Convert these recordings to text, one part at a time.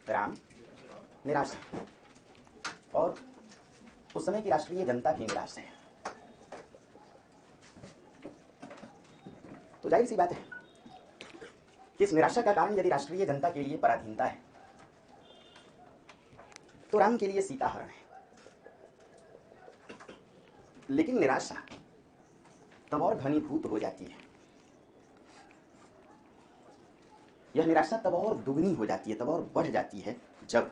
राम निराश है और उस समय की राष्ट्रीय जनता भी निराश है। तो जाहिर सी बात है कि इस निराशा का कारण यदि राष्ट्रीय जनता के लिए पराधीनता है तो राम के लिए सीता हरण है। लेकिन निराशा तब और घनीभूत हो जाती है, यह निराशा तब और दुगनी हो जाती है, तब और बढ़ जाती है जब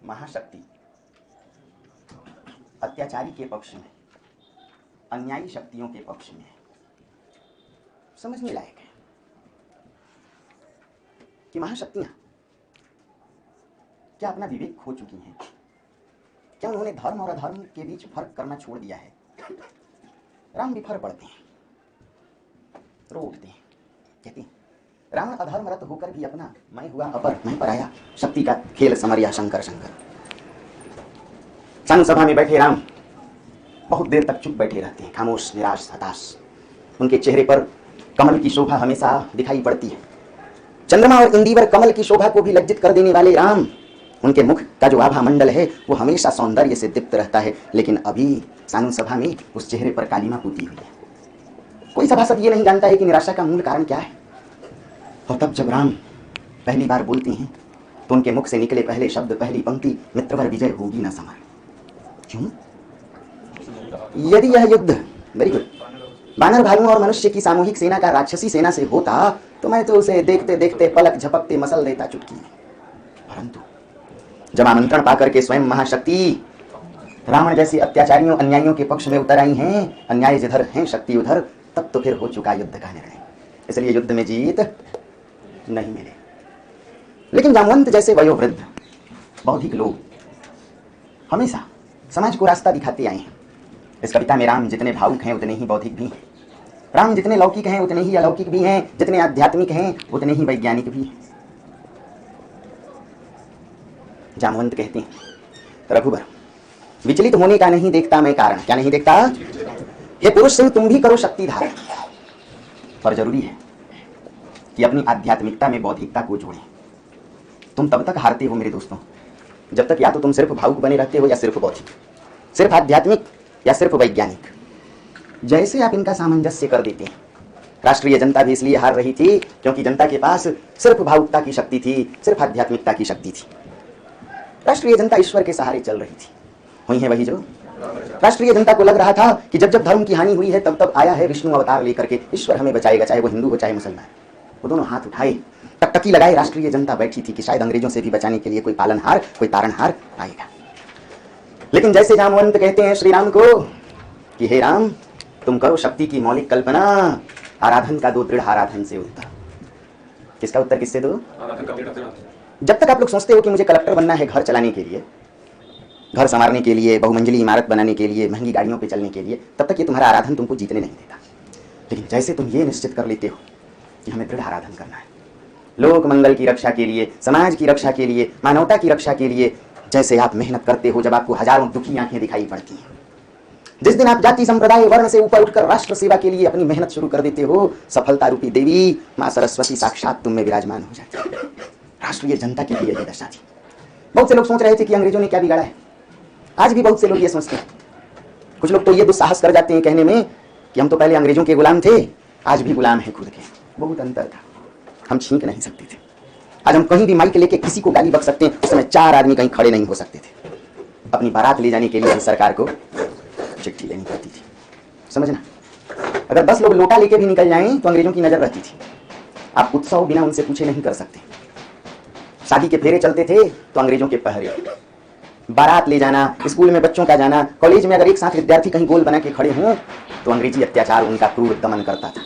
महाशक्ति अत्याचारी के पक्ष में, अन्यायी शक्तियों के पक्ष में है। समझने लायक है कि महाशक्तियां क्या अपना विवेक खो चुकी हैं? क्या उन्होंने धर्म और अधर्म के बीच फर्क करना छोड़ दिया है? राम विफर पड़ते हैं, रो उठते हैं, कहते हैं रावण अधर्मरत होकर भी अपना मैं हुआ अपर मैं पराया शक्ति का खेल समरिया शंकर शंकर। संघ सभा में बैठे राम बहुत देर तक चुप बैठे रहते हैं, खामोश, निराश, हताश। उनके चेहरे पर कमल की शोभा हमेशा दिखाई पड़ती है। चंद्रमा और इंदिवर कमल की शोभा को भी लज्जित कर देने वाले राम, उनके मुख का जो आभा मंडल है वो हमेशा सौंदर्य से दीप्त रहता है। लेकिन अभी कानून सभा में उस चेहरे पर कालिमा पुती हुई है। कोई सभासद ये नहीं जानता है कि निराशा का मूल कारण क्या है। और तब जब राम पहली बार बोलते हैं तो उनके मुख से निकले पहले शब्द, पहली पंक्ति, मित्रवर विजय होगी न समर। क्यों? यदि यह युद्ध, वेरी गुड, बानर भालुओं और मनुष्य की सामूहिक सेना का राक्षसी सेना से होता तो मैं तो उसे देखते देखते पलक झपकते मसल देता चुटकी। परंतु जब आमंत्रण पाकर के स्वयं महाशक्ति रावण जैसी अत्याचारियों अन्यायियों के पक्ष में उतर आई हैं, अन्याय जिधर हैं शक्ति उधर, तब तो फिर हो चुका युद्ध का निर्णय। इसलिए युद्ध में जीत नहीं मिले। लेकिन जामवंत जैसे वयोवृद्ध बौद्धिक लोग हमेशा समाज को रास्ता दिखाते आए हैं। इस कविता में राम जितने भावुक हैं उतने ही बौद्धिक भी हैं। राम जितने लौकिक हैं उतने ही अलौकिक भी हैं, जितने आध्यात्मिक हैं उतने ही वैज्ञानिक भी हैं। जामवंत कहते हैं, रघुबर विचलित होने का नहीं देखता मैं कारण। क्या नहीं देखता? हे पुरुष सिंह तुम भी करो शक्ति धारण। पर जरूरी है कि अपनी आध्यात्मिकता में बौद्धिकता को जोड़ें। तुम तब तक हारते हो मेरे दोस्तों जब तक या तो तुम सिर्फ भावुक बने रहते हो या सिर्फ बौद्धिक, सिर्फ आध्यात्मिक या सिर्फ वैज्ञानिक। जैसे आप इनका सामंजस्य कर देते हैं। राष्ट्रीय जनता भी इसलिए हार रही थी क्योंकि जनता के पास सिर्फ भावुकता की शक्ति थी, सिर्फ आध्यात्मिकता की शक्ति थी। राष्ट्रीय जनता ईश्वर के सहारे चल रही थी। हुई है वही जो राष्ट्रीय जनता को लग रहा था कि जब जब धर्म की हानि हुई है तब तब आया है विष्णु अवतार लेकर के, ईश्वर हमें बचाएगा, चाहे वो हिंदू हो चाहे मुसलमान। वो दोनों हाथ उठाए, टकटकी लगाए राष्ट्रीय जनता बैठी थी कि शायद अंग्रेजों से भी बचाने के लिए कोई पालनहार, कोई तारणहार आएगा। लेकिन जैसे जामवंत कहते हैं श्री राम को कि हे राम तुम करो शक्ति की मौलिक कल्पना, आराधन का दो दृढ़ आराधन से उत्तर। किसका उत्तर किससे दो? जब तक आप लोग सोचते हो कि मुझे कलेक्टर बनना है घर चलाने के लिए, घर संवारने के लिए, बहुमंजिली इमारत बनाने के लिए, महंगी गाड़ियों पे चलने के लिए, तब तक ये तुम्हारा आराधन तुमको जीतने नहीं देता। लेकिन जैसे तुम ये निश्चित कर लेते हो कि हमें दृढ़ आराधन करना है, लोक मंगल की रक्षा के लिए, समाज की रक्षा के लिए, मानवता की रक्षा के लिए, जैसे आप मेहनत करते हो, जब आपको हजारों दुखी आंखें दिखाई पड़ती हैं, जिस दिन आप जाति संप्रदाय वर्ण से ऊपर उठकर राष्ट्र सेवा के लिए अपनी मेहनत शुरू कर देते हो, सफलता रूपी देवी माँ सरस्वती साक्षात तुम में विराजमान हो जाती है। राष्ट्रीय जनता की भी यही दशा थी। बहुत से लोग सोच रहे थे कि अंग्रेजों ने क्या बिगाड़ा है। आज भी बहुत से लोग ये सोचते हैं। कुछ लोग तो ये दुस्साहस कर जाते हैं कहने में कि हम तो पहले अंग्रेजों के गुलाम थे, आज भी गुलाम हैं खुद के। बहुत अंतर था, हम छींक नहीं सकते थे। आज हम कहीं भी माइक लेके किसी को गाली बक सकते हैं, उस समय 4 आदमी कहीं खड़े नहीं हो सकते थे। अपनी बारात ले जाने के लिए सरकार को चिट्ठी लेनी पड़ती थी। समझना, अगर 10 लोग लोटा लेके भी निकल जाएं तो अंग्रेजों की नजर रहती थी। आप उत्सव बिना उनसे पूछे नहीं कर सकते। शादी के फेरे चलते थे तो अंग्रेजों के पहरे, बारात ले जाना, स्कूल में बच्चों का जाना, कॉलेज में अगर एक साथ विद्यार्थी कहीं गोल बना के खड़े हों तो अंग्रेजी अत्याचार उनका क्रूर दमन करता था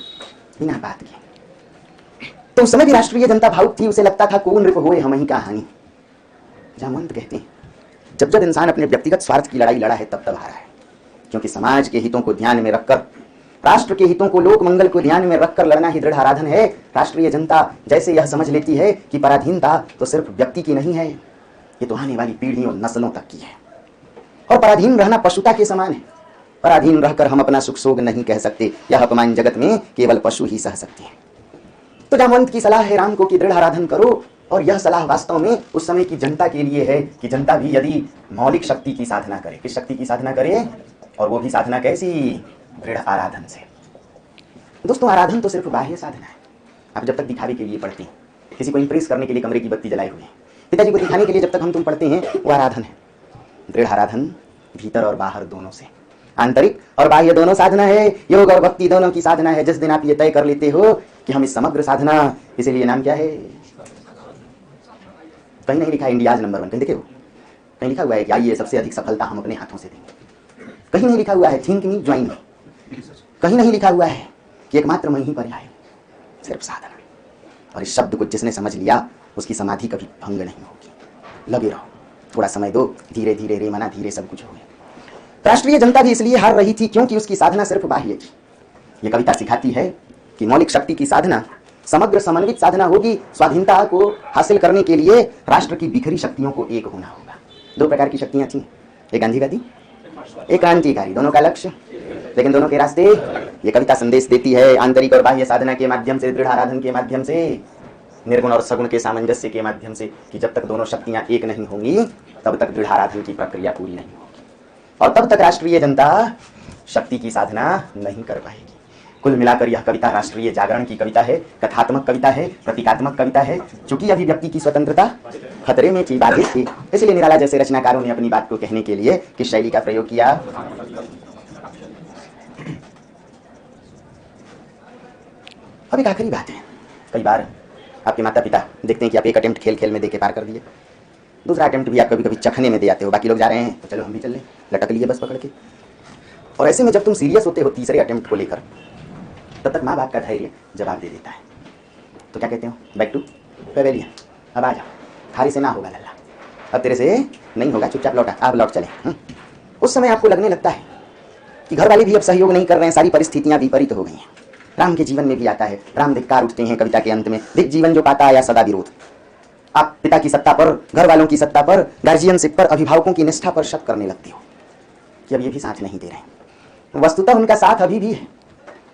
बिना बात के। तो उस समय भी राष्ट्रीय जनता भावुक थी, उसे लगता था को नृप होए हम ही का हानि। जामवंत कहते हैं जब जब इंसान अपने व्यक्तिगत स्वार्थ की लड़ाई लड़ा है तब तब हारा है, क्योंकि समाज के हितों को ध्यान में रखकर, राष्ट्र के हितों को, लोक मंगल को ध्यान में रखकर लड़ना ही दृढ़ आराधन है। राष्ट्रीय जनता जैसे यह समझ लेती है कि पराधीनता तो सिर्फ व्यक्ति की नहीं है, ये तो आने वाली पीढ़ियों नस्लों तक की है। और पराधीन रहना पशुता के समान है। पराधीन रहकर हम अपना सुख सोग नहीं कह सकते, यह अपमान जगत में केवल पशु ही सह सकते हैं। तो जामवंत की सलाह है राम को कि दृढ़ आराधन करो, और यह सलाह वास्तव में उस समय की जनता के लिए है कि जनता भी यदि मौलिक शक्ति की साधना करे, किस शक्ति की साधना करे, और वो भी साधना कैसी, दृढ़ आराधन से। दोस्तों आराधन तो सिर्फ बाह्य साधना है। आप जब तक दिखावे के लिए पढ़ते हैं, किसी को इंप्रेस करने के लिए कमरे की बत्ती जलाए हुए हैं, पिताजी को दिखाने के लिए जब तक हम तुम पढ़ते हैं, वो आराधन है। दृढ़ आराधन भीतर और बाहर दोनों से, आंतरिक और बाह्य दोनों साधना है। योग और भक्ति दोनों की साधना है। जिस दिन आप ये तय कर लेते हो कि हम इस समग्र साधना, इसीलिए नाम क्या है, कहीं नहीं लिखा है इंडियाज नंबर 1, कहीं देखे हो? कहीं लिखा हुआ है कि आइए सबसे अधिक सफलता हम अपने हाथों से देंगे? कहीं नहीं लिखा हुआ है थिंक मी ज्वाइन मी। कहीं नहीं लिखा हुआ है कि एकमात्र मैं ही पर्याय हूं। सिर्फ साधना। और इस शब्द को जिसने समझ लिया उसकी समाधि कभी भंग नहीं होगी। लगे रहो, थोड़ा समय दो, धीरे धीरे रे मना धीरे सब कुछ हो गया। राष्ट्रीय जनता भी इसलिए हार रही थी क्योंकि उसकी साधना सिर्फ बाह्य थी। ये कविता सिखाती है कि मौलिक शक्ति की साधना समग्र समन्वित साधना होगी। स्वाधीनता को हासिल करने के लिए राष्ट्र की बिखरी शक्तियों को एक होना होगा। 2 प्रकार की शक्तियां थी, एक गांधीवादी, एक क्रांतिकारी, दोनों का लक्ष्य, लेकिन दोनों के रास्ते। ये कविता संदेश देती है आंतरिक और बाह्य साधना के माध्यम से, दृढ़ आराधन के माध्यम से, निर्गुण और सगुण के सामंजस्य के माध्यम से, कि जब तक दोनों शक्तियां एक नहीं होंगी तब तक दृढ़ आराधन की प्रक्रिया पूरी नहीं होगी और तब तक राष्ट्रीय जनता शक्ति की साधना नहीं कर पाएगी। कुल मिलाकर यह कविता राष्ट्रीय जागरण की कविता है, कथात्मक कविता है, प्रतीकात्मक कविता है। चूंकि अभिव्यक्ति की स्वतंत्रता खतरे में थी, बाधित थी, इसलिए निराला जैसे रचनाकारों ने अपनी बात को कहने के लिए किस शैली का प्रयोग किया। अब एक आखिरी बात है, कई बार आपके माता पिता देखते हैं कि आप एक अटेम्प्ट खेल खेल में देके पार कर दिए, दूसरा अटेम्प्ट भी आप कभी कभी चखने में दे आते हो, बाकी लोग जा रहे हैं तो चलो हम भी चल लें, लटक लिए बस पकड़ के। और ऐसे में जब तुम सीरियस होते हो तीसरे अटेम्प्ट को लेकर, तब तक माँ बाप का धैर्य जवाब दे देता है। तो क्या कहते हो, बैक टू पवेलियन, अब आ जाओ, थारी से ना होगा लल्ला, अब तेरे से नहीं होगा, चुपचाप लौटा, आप लौट चले। उस समय आपको लगने लगता है कि घर वाले भी अब सहयोग नहीं कर रहे हैं, सारी परिस्थितियां विपरीत हो गई हैं। राम के जीवन में भी आता है, राम धिक्कार उठते हैं कविता के अंत में, दिख जीवन जो पाता आया सदा विरोध। आप पिता की सत्ता पर, घर वालों की सत्ता पर, गार्जियनशिप पर, अभिभावकों की निष्ठा पर शक करने लगते हो कि अब ये भी साथ नहीं दे रहे। वस्तुतः उनका साथ अभी भी है,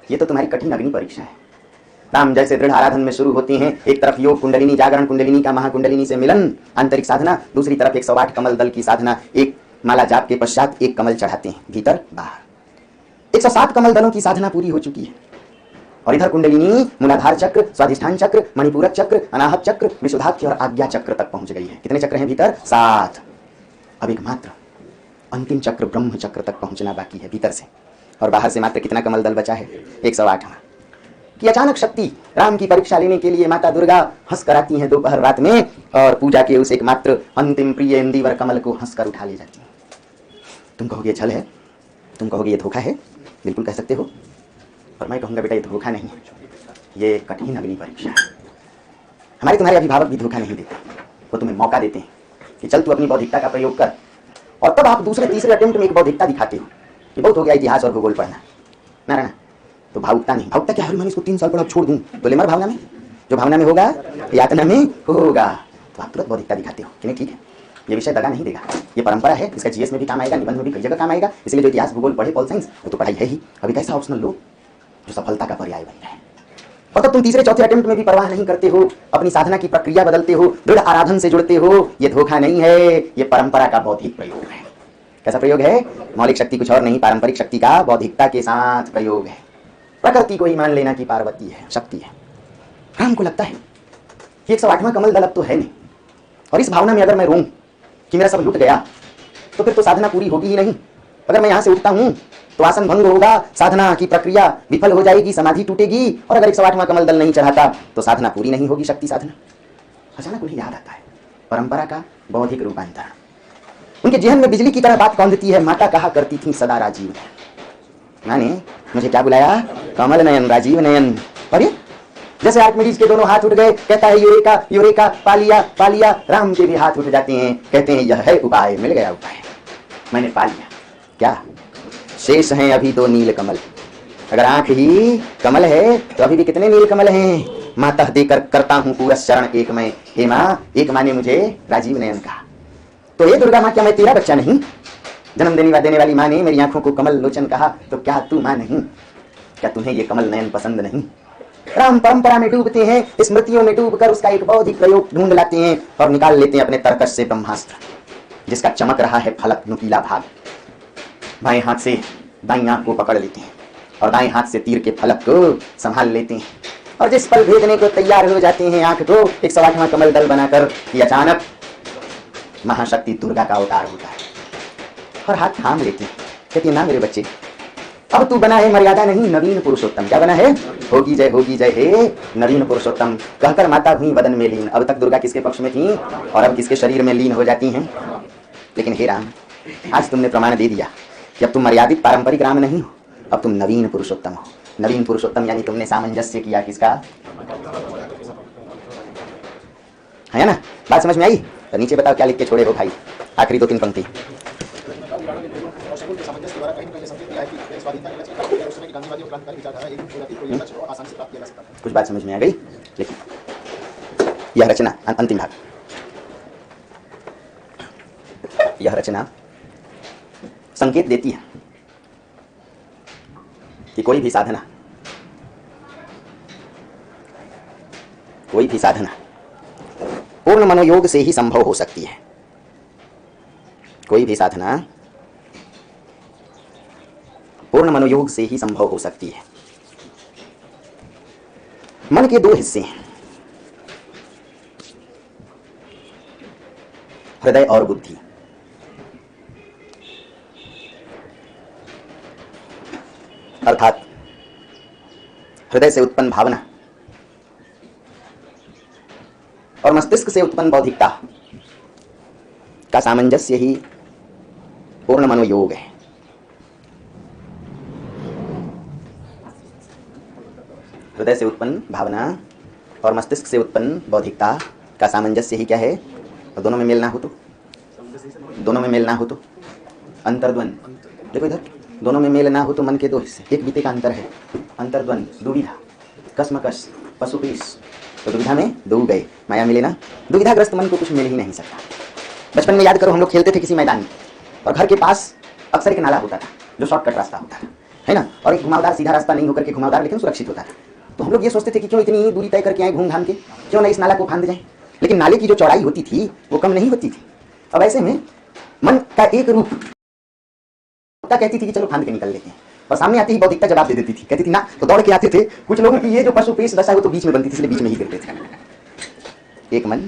ये तो तुम्हारी कठिन अग्नि परीक्षा है। राम जैसे दृढ़ आराधन में शुरू होती हैं, एक तरफ योग कुंडलिनी जागरण, कुंडलिनी का महाकुंडलिनी से मिलन, आंतरिक साधना, दूसरी तरफ 108 कमल दल की साधना, एक माला जाप के पश्चात एक कमल चढ़ाते हैं भीतर बाहर। 107 कमल दलों की साधना पूरी हो चुकी है और इधर कुंडलिनी मूलाधार चक्र, स्वाधिष्ठान चक्र, मणिपूरक चक्र, अनाहत चक्र, विशुद्धाख्य और आज्ञा चक्र तक पहुंच गई है। कितने चक्र हैं भीतर? 7। अब एक मात्र अंतिम चक्र ब्रह्म चक्र तक पहुंचना बाकी है भीतर से, और बाहर से मात्र कितना कमल दल बचा है? 108। कि अचानक शक्ति राम की परीक्षा लेने के लिए माता दुर्गा हंस कर आती हैं दोपहर रात में और पूजा के उस एकमात्र अंतिम प्रिय इंदिवर कमल को हंसकर उठा ले जाती हैं। तुम कहोगे छल है, तुम कहोगे ये धोखा है, बिल्कुल कह सकते हो, और मैं कहूँगा बेटा ये धोखा नहीं, ये कठिन अग्नि परीक्षा है। हमारे तुम्हारे अभिभावक भी धोखा नहीं देते, वो तुम्हें मौका देते हैं कि चल तू अपनी बौद्धिकता का प्रयोग कर, और तब आप दूसरे तीसरे अटेम्प्ट में एक बौद्धिकता दिखाते हो कि बहुत हो गया इतिहास और भूगोल पढ़ना, ना तो भावुकता नहीं। भावुकता क्या है, मैंने इसको 3 साल पढ़ा छोड़ दूं, तो ले मर भावना में, जो भावना में होगा यातना में होगा। तो आप तुरंत बौद्धिकता दिखाते हो कि नहीं ठीक है, ये विषय दगा नहीं देगा, ये परंपरा है, इसका जीएस में भी काम आएगा, निबंध में भी कई जगह काम आएगा, इसलिए जो इतिहास भूगोल पढ़े पॉल साइंस वो तो पढ़ाई है ही। अभी कैसा ऑप्शनल लो जो सफलता का पर्याय बन जाए, और तब तुम तीसरे चौथे अटेम्प्ट में भी परवाह नहीं करते हो, अपनी साधना की प्रक्रिया बदलते हो, दृढ़ आराधन से जुड़ते हो। ये धोखा नहीं है, ये परंपरा का बौद्धिक प्रयोग है। कैसा प्रयोग है? मौलिक शक्ति कुछ और नहीं, पारंपरिक शक्ति का बौद्धिकता के साथ प्रयोग है। प्रकृति को ही मान लेना कि पार्वती है, शक्ति है। राम को लगता है कि 108वां कमल दल अब तो है नहीं, और इस भावना में अगर मैं रोऊं कि मेरा सब लुट गया तो फिर तो साधना पूरी होगी ही नहीं। अगर मैं यहां से उठता हूं तो आसन भंग होगा, साधना की प्रक्रिया विफल हो जाएगी, समाधि टूटेगी, और अगर 108वां कमल दल नहीं चढ़ाता तो साधना पूरी नहीं होगी, शक्ति साधना। अचानक उन्हें याद आता है परंपरा का बौद्धिक रूपांतरण। उनके जेहन में बिजली की तरह बात कौंधती है। माता कहा करती थी सदा राजीव नयन, माने मुझे क्या बुलाया? कमल नयन, राजीव नयन। और ये जैसे आर्किमिडीज के दोनों हाथ उठ गए, कहता है यूरेका यूरेका, पालिया पालिया। राम के भी हाथ उठ जाते हैं, कहते हैं यह है उपाय, मिल गया उपाय, मैंने पा लिया। क्या शेष हैं अभी 2 नील कमल। अगर आंख ही कमल है तो अभी भी कितने नील कमल हैं? माता देकर करता हूं पूरा शरण एक मैं। हे माँ, एक माँ ने मुझे राजीव नयन कहा, तो हे दुर्गा माँ, क्या मैं तेरा बच्चा नहीं? जन्म देने वाली माँ ने मेरी आंखों को कमल लोचन कहा, तो क्या तू माँ नहीं? क्या तुम्हें ये कमल नयन पसंद नहीं? राम परंपरा में डूबते हैं, स्मृतियों में डूबकर उसका एक बौद्धिक प्रयोग ढूंढ लाते हैं और निकाल लेते हैं अपने तर्कश से ब्रह्मास्त्र, जिसका चमक रहा है फलक नुकीला भाग। बाएं हाथ से दाईं आंख को पकड़ लेते हैं और दाएं हाथ से तीर के फलक को संभाल लेते हैं, और जिस पल भेदने को तैयार हो जाते हैं आंख को 108वां कमल दल बनाकर, कि अचानक महाशक्ति दुर्गा का अवतार होता है और हाथ थाम लेती है, कहती ना मेरे बच्चे, अब तू बना है मर्यादा नहीं नवीन पुरुषोत्तम। क्या बना है? होगी जय हे नवीन पुरुषोत्तम। कहकर माता हुई बदन में लीन। अब तक दुर्गा किसके पक्ष में थी और अब किसके शरीर में लीन हो जाती हैं? लेकिन हे राम, आज तुमने प्रमाण दे दिया कि अब तुम मर्यादित पारंपरिक राम नहीं हो, अब तुम नवीन पुरुषोत्तम हो। नवीन पुरुषोत्तम यानी तुमने सामंजस्य किया किसका? है ना? बात समझ में आई? तो नीचे बताओ क्या लिख के छोड़े हो भाई, आखिरी 2-3 पंक्ति। कुछ बात समझ में आ गई? लेकिन यह रचना अंतिम भाग, यह रचना संकेत देती है कि कोई भी साधना पूर्ण मनोयोग से ही संभव हो सकती है। कोई भी साधना पूर्ण मनोयोग से ही संभव हो सकती है। मन के 2 हिस्से हैं, हृदय और बुद्धि। अर्थात हृदय से उत्पन्न भावना और मस्तिष्क से उत्पन्न बौद्धिकता का सामंजस्य ही पूर्ण मनोयोग है। हृदय से उत्पन्न भावना और मस्तिष्क से उत्पन्न बौद्धिकता का सामंजस्य ही क्या है? और दोनों में मेल ना हो तो अंतर्द्वंद। देखो इधर, दोनों में मेल ना हो तो मन के 2 हिस्से, एक बीते का अंतर है, अंतर्द्वंद, दुविधा, कसमकस, पशुपेश। तो दुविधा में डूब गए, माया मिले ना। दुविधाग्रस्त मन को कुछ मिल ही नहीं सकता। बचपन में याद करो, हम लोग खेलते थे किसी मैदान में और घर के पास अक्सर एक नाला होता था जो शॉर्टकट रास्ता होता था, है ना, और एक घुमावदार सीधा रास्ता नहीं होकर के घुमावदार लेकिन सुरक्षित होता था। तो हम लोग ये सोचते थे कि क्यों इतनी दूरी तय करके आए घूम घाम के, क्यों ना इस नाला को फांद जाए। लेकिन नाले की जो चौड़ाई होती थी वो कम नहीं होती थी। अब ऐसे में मन का एक रूप कहती थी कि चलो फांद के निकल लेते हैं, और सामने आती ही बौद्धिकता जवाब दे देती थी, कहती थी ना, तो दौड़ के आते थे। कुछ लोगों की ये जो पशुपेश दशा है वो तो बीच में बनती थी, इसलिए बीच में ही गिरते थे। एक मन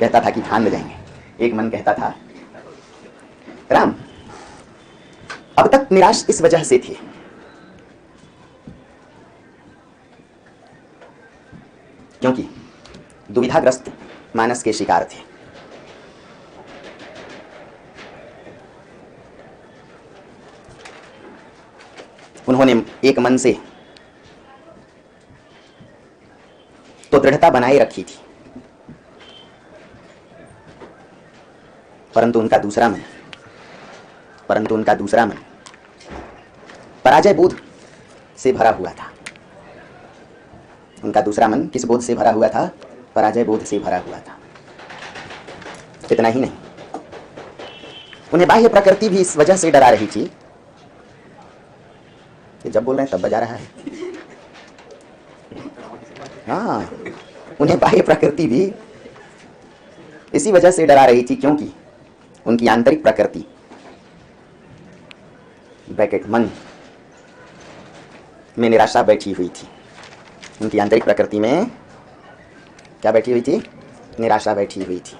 कहता था कि फांद जाएंगे, एक मन कहता था राम। अब तक निराश इस वजह से थे क्योंकि दुविधाग्रस्त मानस के शिकार थे। उन्होंने एक मन से तो दृढ़ता बनाए रखी थी, परंतु उनका दूसरा मन पराजय बोध से भरा हुआ था। उनका दूसरा मन किस बोध से भरा हुआ था? पराजय बोध से भरा हुआ था। इतना ही नहीं, उन्हें बाह्य प्रकृति भी इस वजह से डरा रही थी, जब बोल रहे हैं तब बजा रहा है। हाँ, उन्हें बाह्य प्रकृति भी इसी वजह से डरा रही थी क्योंकि उनकी आंतरिक प्रकृति ब्रैकेट मन में निराशा बैठी हुई थी। उनकी आंतरिक प्रकृति में क्या बैठी हुई थी? निराशा बैठी हुई थी।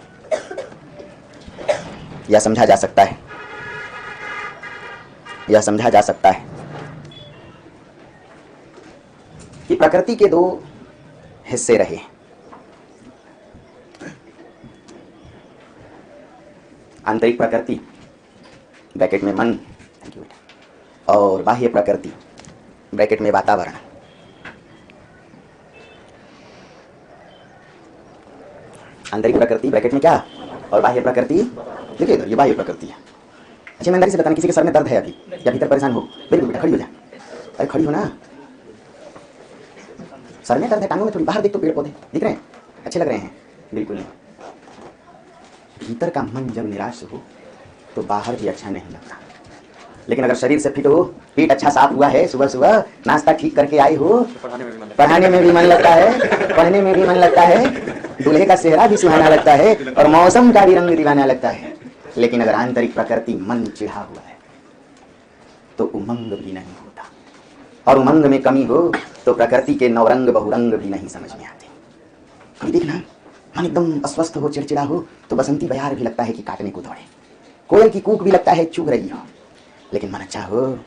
यह समझा जा सकता है कि प्रकृति के 2 हिस्से रहे, आंतरिक प्रकृति ब्रैकेट में मन और बाह्य प्रकृति ब्रैकेट में वातावरण। आंतरिक प्रकृति ब्रैकेट में क्या और बाह्य प्रकृति, देखिए इधर ये बाह्य प्रकृति है। अच्छा ईमानदारी से बताना, किसी के सर में दर्द है अभी या भीतर परेशान हो? बिल्कुल बेटा खड़ी हो जा। अरे खड़ी हो ना, सर में दर्द है, टांगों में थोड़ी, बाहर देख तो पेड़ पौधे दिख रहे हैं, अच्छे लग रहे हैं? बिल्कुल नहीं। भीतर का मन जब निराश हो तो बाहर भी अच्छा नहीं लगता। लेकिन अगर शरीर से फिट हो, पेट अच्छा साफ हुआ है, सुबह सुबह नाश्ता ठीक करके आई हो, पढ़ाने में भी मन लगता है, पढ़ने में भी मन लगता है, दूल्हे का चेहरा भी सुहाना लगता है और मौसम का भी रंग दीवाना लगता है, लेकिन अगर आंतरिक प्रकृति मन चिढ़ा हुआ है तो उमंग भी नहीं होता, और उमंग में कमी हो तो प्रकृति के नवरंग बहुरंग भी नहीं समझ में आते। कभी देखना मन एकदम अस्वस्थ हो, चिड़चिड़ा हो तो बसंती बयार भी लगता है कि काटने को दौड़े, कोयल की कूक भी लगता है चुग रही हो, लेकिन मन अच्छा हो,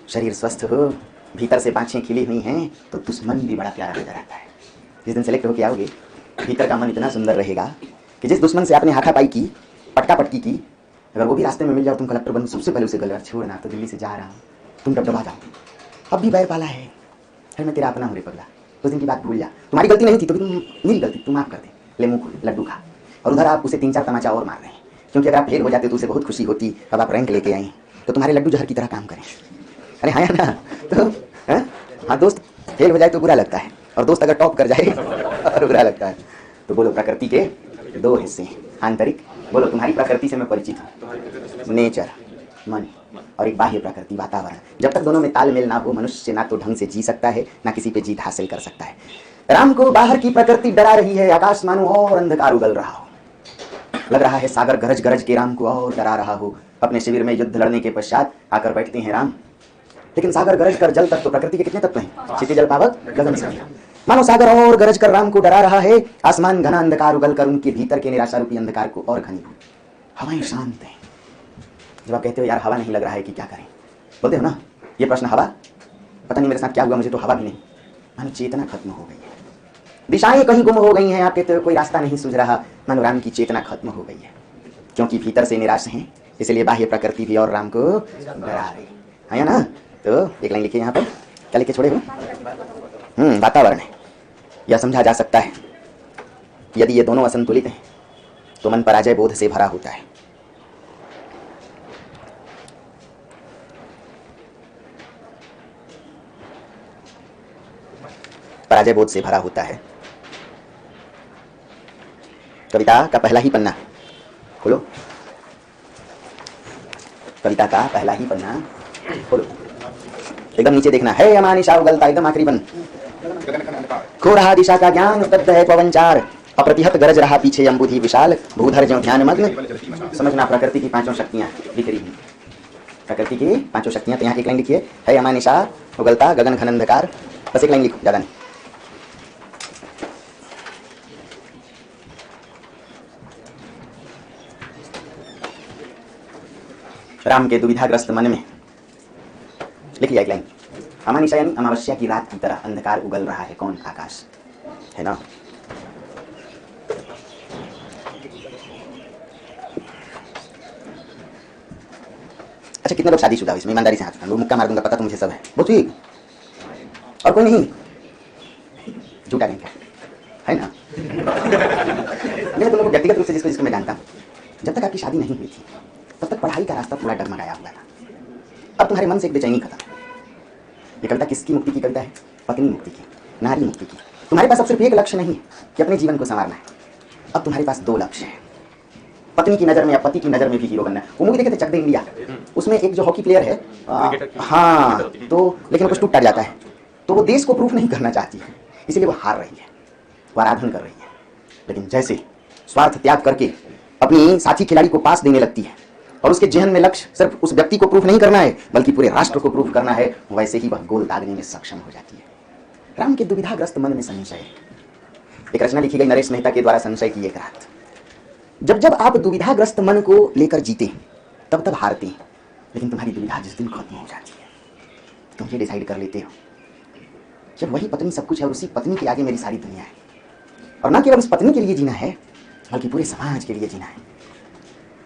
शरीर स्वस्थ हो, भीतर से बाँछें खिली हुई हैं तो दुश्मन भी बड़ा प्यारा नजर आता है। जिस दिन सेलेक्ट होके आओगे भीतर का मन इतना सुंदर रहेगा कि जिस दुश्मन से आपने हाथापाई की, पटका पटकी की, अगर वो भी रास्ते में मिल जाओ, तुम कलेक्टर बनो, सबसे पहले उसे गलत छोड़ना, तो दिल्ली से जा रहा हूँ, तुम डबडबा जाओ, अब भी बैर पाला है, अरे मैं तेरा अपना हूँ रे पगला, उस दिन की बात भूल जा, तुम्हारी गलती नहीं थी तो भी मेरी गलती, तुम माफ कर दे, ले मुँह खोल, लड्डू खा। और उधर आप उसे 3-4 तमाचा और मार रहे हैं, क्योंकि अगर आप फेल हो जाते तो उसे बहुत खुशी होती, अब आप रैंक लेके आई तो तुम्हारे लड्डू जहर की तरह काम करें। अरे हाँ ना, तो हाँ दोस्त फेल हो जाए तो बुरा लगता है, और दोस्त अगर टॉप कर जाए और बुरा लगता है। तो बोलो प्रकृति के 2 हिस्से, आंतरिक, बोलो तुम्हारी प्रकृति से मैं परिचित हूँ, नेचर मन, और एक बाह्य प्रकृति वातावरण। जब तक दोनों में तालमेल ना हो मनुष्य ना तो ढंग से जी सकता है, ना किसी पे जीत हासिल कर सकता है। राम को बाहर की प्रकृति डरा रही है, आकाश मानो और अंधकार उगल रहा हो, लग रहा है सागर गरज गरज के राम को और डरा रहा हो। अपने शिविर में युद्ध लड़ने के पश्चात आकर बैठते हैं राम, लेकिन सागर गरज कर जल तक तो प्रकृति के कितने तत्व हैं, क्षितिज जल पावक गगन सरिया। मानो सागर और गरज कर राम को डरा रहा है, आसमान घना अंधकार उगल कर उनके भीतर के निराशा रूपी अंधकार को और घनीभूत। हवाएं शांत हैं। जब आप कहते हो यार हवा नहीं लग रहा है कि क्या करें, बोलते हो ना ये प्रश्न, हवा पता नहीं मेरे साथ क्या हुआ, मुझे तो हवा भी नहीं, मानो चेतना खत्म हो गई है, दिशाएं कहीं गुम हो गई हैं। आप कहते हो कोई रास्ता नहीं सूझ रहा, मानो राम की चेतना खत्म हो गई है, क्योंकि भीतर से निराश हैं, इसलिए बाह्य प्रकृति भी और राम को डरा रही है ना। तो एक लाइन लिखिए यहाँ पर, क्या लिखे छोड़े हो, वातावरण है। यह समझा जा सकता है यदि ये दोनों असंतुलित हैं तो मन पराजय बोध से भरा होता है। पराजय बोध से भरा होता है। कविता का पहला ही पन्ना खोलो, कविता का पहला ही पन्ना खोलो, एकदम नीचे देखना है, अमानिशा उगलता, एकदम आखिरी बन, खो रहा दिशा का ज्ञान, स्तब्ध है पवनचार, अप्रतिहत गरज रहा पीछे अम्बुधि विशाल, भूधर ज्यों ध्यान मग्न। समझना प्रकृति की 5 शक्तियां बिखरी हुई, प्रकृति की 5 शक्तियां। तो यहाँ एक लाइन लिखिए, है अमानिशा उगलता गगन घन अंधकार, बस एक लाइन लिखो, ज्यादा नहीं। राम के दुविधाग्रस्त मन में लिख लिया एक लाइन, अमानिशा यानी अमावस्या की रात की तरह अंधकार उगल रहा है। कौन? आकाश है ना। अच्छा कितने लोग शादीशुदा हो इसमें, ईमानदारी से हाथ उठाओ, मुक्का मार दूंगा पता तो मुझे सब है, वो ठीक, और कोई नहीं, झूठा नहीं क्या है ना। मैं तुम लोग व्यक्तिगत रूप से जिसको मैं जानता हूँ, जब तक आपकी शादी नहीं हुई थी तब तक पढ़ाई का रास्ता पूरा डगमगाया हुआ था, अब तुम्हारे मन से एक बेचैनी खत्म। ये कविता किसकी मुक्ति की कविता है? पत्नी मुक्ति की, नारी मुक्ति की। तुम्हारे पास अब सिर्फ एक लक्ष्य नहीं कि अपने जीवन को संवारना है, अब तुम्हारे पास 2 लक्ष्य हैं, पत्नी की नजर में या पति की नजर में भी हीरो बनना है। वो मूवी देखे थे चक दे इंडिया, उसमें एक जो हॉकी प्लेयर है, हाँ, तो लेकिन कुछ टूट जाता है, तो वो देश को प्रूफ नहीं करना चाहती है, इसलिए वो हार रही है, वो आराधन कर रही है। लेकिन जैसे स्वार्थ त्याग करके अपनी साथी खिलाड़ी को पास देने लगती है और उसके जहन में लक्ष्य सिर्फ उस व्यक्ति को प्रूफ नहीं करना है बल्कि पूरे राष्ट्र को प्रूफ करना है, वैसे ही वह गोल दागने में सक्षम हो जाती है। राम के दुविधाग्रस्त मन में संशय। एक रचना लिखी गई नरेश मेहता के द्वारा, संशय की एक रात। जब जब आप दुविधाग्रस्त मन को लेकर जीते तब तब हारते हैं, लेकिन तुम्हारी दुविधा जिस दिन खत्म हो जाती है तुम ये डिसाइड कर लेते हो जब वही पत्नी सब कुछ है और उसी पत्नी के आगे मेरी सारी दुनिया है, और ना केवल उस पत्नी के लिए जीना है बल्कि पूरे समाज के लिए जीना है।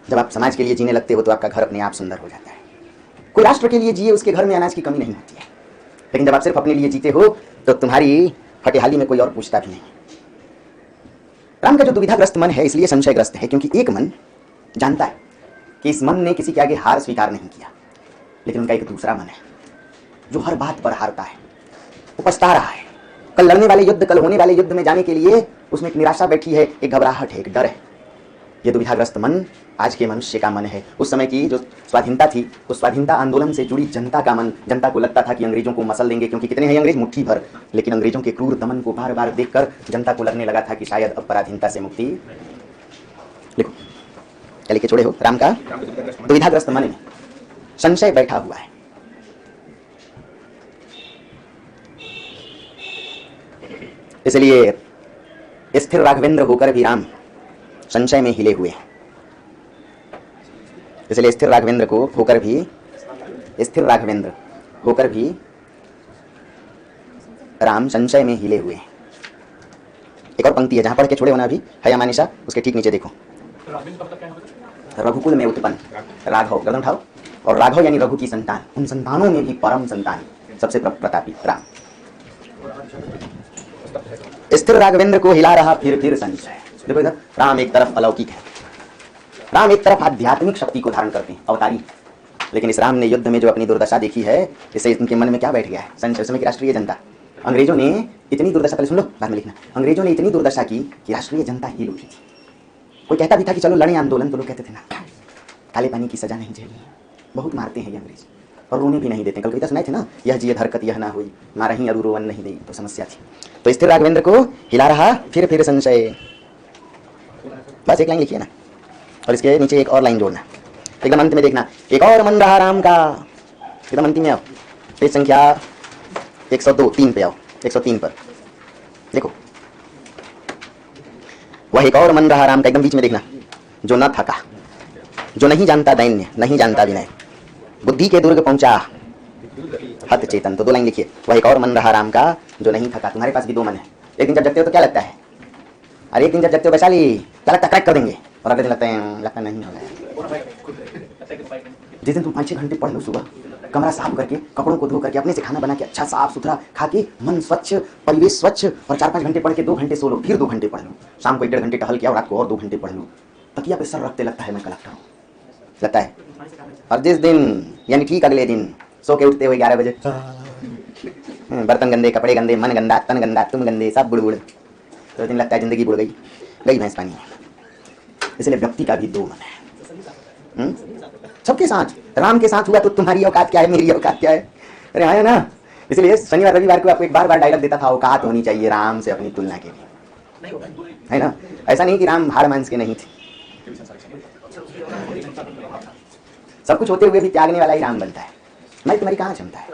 जब आप समाज के लिए जीने लगते हो तो आपका घर अपने आप सुंदर हो जाता है। कोई राष्ट्र के लिए जिए, उसके घर में अनाज की कमी नहीं होती है, लेकिन जब आप सिर्फ अपने लिए जीते हो तो तुम्हारी फटेहाली में कोई और पूछता भी नहीं। राम का जो दुविधाग्रस्त मन है इसलिए संशयग्रस्त है, क्योंकि एक मन जानता है कि इस मन ने किसी के आगे हार स्वीकार नहीं किया, लेकिन उनका एक दूसरा मन है जो हर बात पर हारता है, वो पछता रहा है। कल लड़ने वाले युद्ध, कल होने वाले युद्ध में जाने के लिए उसमें एक निराशा बैठी है, एक घबराहट है, एक डर है। ये दुविधाग्रस्त मन आज के मनुष्य का मन है। उस समय की जो स्वाधीनता थी, उस स्वाधीनता आंदोलन से जुड़ी जनता का मन, जनता को लगता था कि अंग्रेजों को मसल देंगे, क्योंकि कितने हैं अंग्रेज, मुट्ठी भर। लेकिन अंग्रेजों के क्रूर दमन को बार बार देखकर जनता को लगने लगा था कि शायद अब पराधीनता से मुक्ति। लिखो, क्या लिखे छोड़े हो? राम का दुविधाग्रस्त मन में संशय बैठा हुआ है। इसलिए स्थिर राघवेंद्र होकर भी राम संशय में हिले हुए हैं। इसलिए स्थिर राघवेंद्र होकर भी राम संशय में हिले हुए हैं। एक और पंक्ति है जहां पढ़ के छोड़े होना अभी, है मानिशा, उसके ठीक नीचे देखो। रघुकुल में उत्पन्न राघव, गर्दन उठाओ, और राघव यानी रघु की संतान, उन संतानों में भी परम संतान, सबसे प्रतापी राम। स्थिर राघवेंद्र को हिला रहा फिर संशय। देखो इधर, राम एक तरफ अलौकिक है, राम एक तरफ आध्यात्मिक शक्ति को धारण करते हैं, अवतारी। लेकिन इस राम ने युद्ध में जो अपनी दुर्दशा देखी है, इससे इनके मन में क्या बैठ गया है? संशय। समय की राष्ट्रीय जनता, अंग्रेजों ने इतनी दुर्दशा, पहले सुन लो बाद में लिखना, अंग्रेजों ने इतनी दुर्दशा की कि राष्ट्रीय जनता हिल उठी थी। कोई कहता भी था कि चलो लड़े आंदोलन, तो लोग कहते थे ना, काले पानी की सजा नहीं झेलनी, बहुत मारते हैं ये अंग्रेज, और रोने भी नहीं देते। कल कविता सुनाए थे ना, यह जिय हरकत यह ना हुई, मारा ही अरु रोवन नहीं दी, तो समस्या थी। तो स्थिर राघवेंद्र को हिला रहा फिर संशय। बस एक लाइन लिखिए ना, और इसके नीचे एक और लाइन जोड़ना, एकदम अंत में देखना, एक और मन रहा राम का। एकदम अंतिम में आओ, पेज संख्या 102, 3 पे आओ, 103 पर देखो, वह एक और मन रहा राम का, एकदम बीच में देखना, जो न थका, जो नहीं जानता दैन्य, नहीं जानता विनय, बुद्धि के दुर्ग पहुंचा हत चेतन। तो 2 लाइन लिखिए, वह एक और मन रहा राम का, जो नहीं थका। तुम्हारे पास भी 2 मन है। एक दिन जब जगते हो तो क्या लगता है, अरे एक दिन जब जगते हो वैशाली, क्या लगता है क्रैक कर देंगे, और अगले दिन लगता नहीं होगा। जिस दिन तुम 5-6 घंटे पढ़ लो, सुबह कमरा साफ करके, कपड़ों को धो करके, अपने से खाना बना के, अच्छा साफ सुथरा खा के, मन स्वच्छ, परिवेश स्वच्छ, और 4-5 घंटे पढ़ के 2 घंटे सो लो, फिर 2 घंटे पढ़ लो, शाम को 1-1.5 घंटे टहल किया, और रात को और 2 घंटे पढ़ लो, तकिया पे सर रखते लगता है मैं कलेक्टर हूँ, लगता है। और जिस दिन यानी ठीक अगले दिन सो के उठते हुए 11 बजे, बर्तन गंदे, कपड़े गंदे, मन गंदा, तन गंदा, तुम गंदे, सब बुड़, तो दिन लगता है जिंदगी बुड़ गई भैंस पानी। इसलिए व्यक्ति का भी 2 मन है, सबके साथ। राम के साथ हुआ तो तुम्हारी औकात क्या है, मेरी औकात क्या है? अरे आया ना। इसलिए शनिवार रविवार को आपको एक बार डायलॉग देता था, औकात होनी चाहिए राम से अपनी तुलना के लिए, है ना? ऐसा नहीं कि राम हाड़ मांस के नहीं थे, सब कुछ होते हुए भी त्यागने वाला ही राम बनता है। मैं तुम्हारी कहाँ क्षमता है?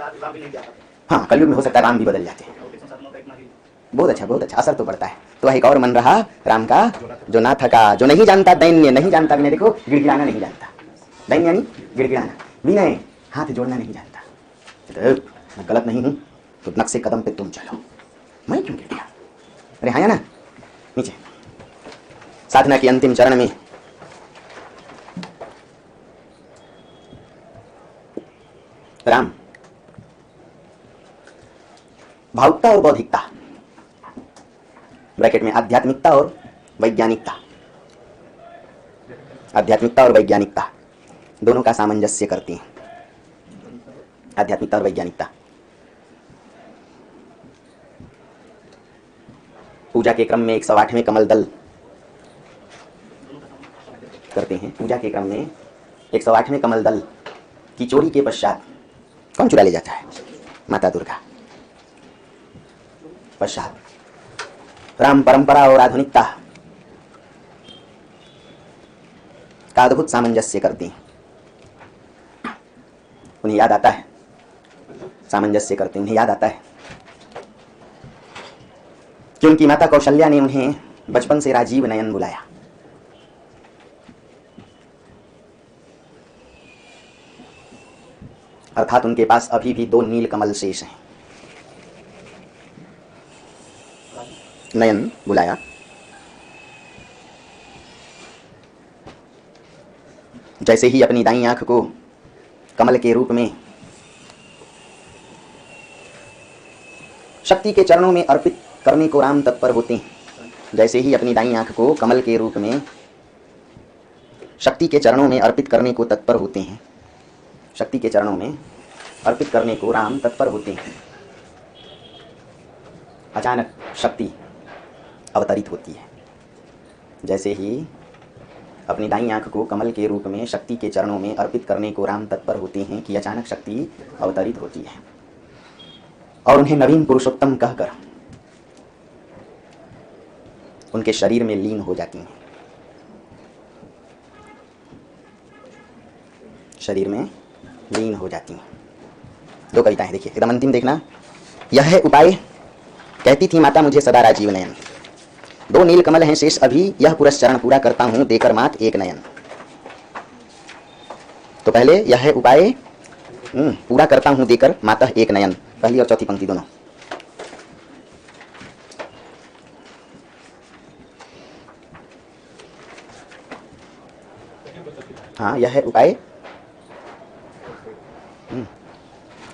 हाँ, कलयुग में हो सकता है राम भी बदल जाते हैं। बहुत अच्छा, असर तो पड़ता है। तो एक और मन रहा राम का, जो ना थका, जो नहीं जानता दैन्य, नहीं जानता विनय। देखो, गिड़गिड़ाना नहीं जानता, दैन्य यानी गिड़गिड़ाना, विनय हाथ जोड़ना नहीं जानता। तो मैं गलत नहीं हूं, तो नक्शे कदम पे तुम चलो, मैं क्यों गिड़गिड़ा? अरे हाँ या ना। नीचे साधना की अंतिम चरण में राम भावुकता और बौद्धिकता, ब्रैकेट में आध्यात्मिकता और वैज्ञानिकता, आध्यात्मिकता और वैज्ञानिकता दोनों का सामंजस्य करती हैं। आध्यात्मिकता और वैज्ञानिकता पूजा के क्रम में 108वें कमल दल करते हैं। पूजा के क्रम में 108वें कमल दल की चोरी के पश्चात कौन चुरा ले जाता है? माता दुर्गा। पश्चात राम परंपरा और आधुनिकता का अद्भुत सामंजस्य करती हैं। उन्हें याद आता है, सामंजस्य करते, उन्हें याद आता है कि उनकी माता कौशल्या ने उन्हें बचपन से राजीव नयन बुलाया। अर्थात उनके पास अभी भी 2 नील कमल शेष हैं। नयन बुलाया, जैसे ही अपनी दाईं आंख को कमल के रूप में शक्ति के चरणों में अर्पित करने को राम तत्पर होते हैं। जैसे ही अपनी दाईं आंख को कमल के रूप में शक्ति के चरणों में अर्पित करने को तत्पर होते हैं, शक्ति के चरणों में अर्पित करने को राम तत्पर होते हैं, अचानक शक्ति अवतरित होती है। जैसे ही अपनी दाईं आंख को कमल के रूप में शक्ति के चरणों में अर्पित करने को राम तत्पर होते हैं कि अचानक शक्ति अवतरित होती है और उन्हें नवीन पुरुषोत्तम कहकर उनके शरीर में लीन हो जाती हैं, शरीर में लीन हो जाती हैं। दो कविताएं देखिए, एकदम अंतिम देखना। यह है उपाय, कहती थी माता मुझे सदा राजीव नयन, दो नील कमल हैं शेष अभी, यह पुरस्चरण पूरा करता हूं देकर मात एक नयन। तो पहले यह है उपाय, पूरा करता हूं देकर माता एक नयन, पहली और चौथी पंक्ति दोनों। हाँ, यह है उपाय,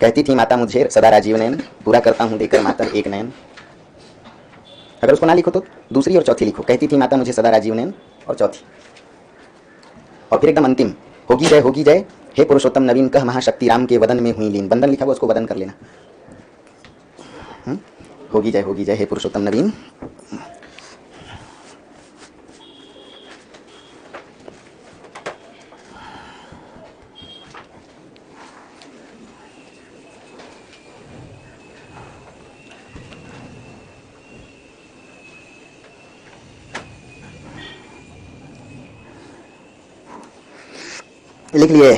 कहती थी माता मुझे सदा राजीव नयन, पूरा करता हूं देकर माता एक नयन। अगर उसको ना लिखो तो दूसरी और चौथी लिखो, कहती थी माता मुझे सदा राजीव नयन और चौथी। और फिर एकदम अंतिम, होगी जय हे पुरुषोत्तम नवीन कह महाशक्ति राम के वदन में हुई लीन। बंधन लिखा हुआ उसको वदन कर लेना। होगी जय हे पुरुषोत्तम नवीन। लिख लिए?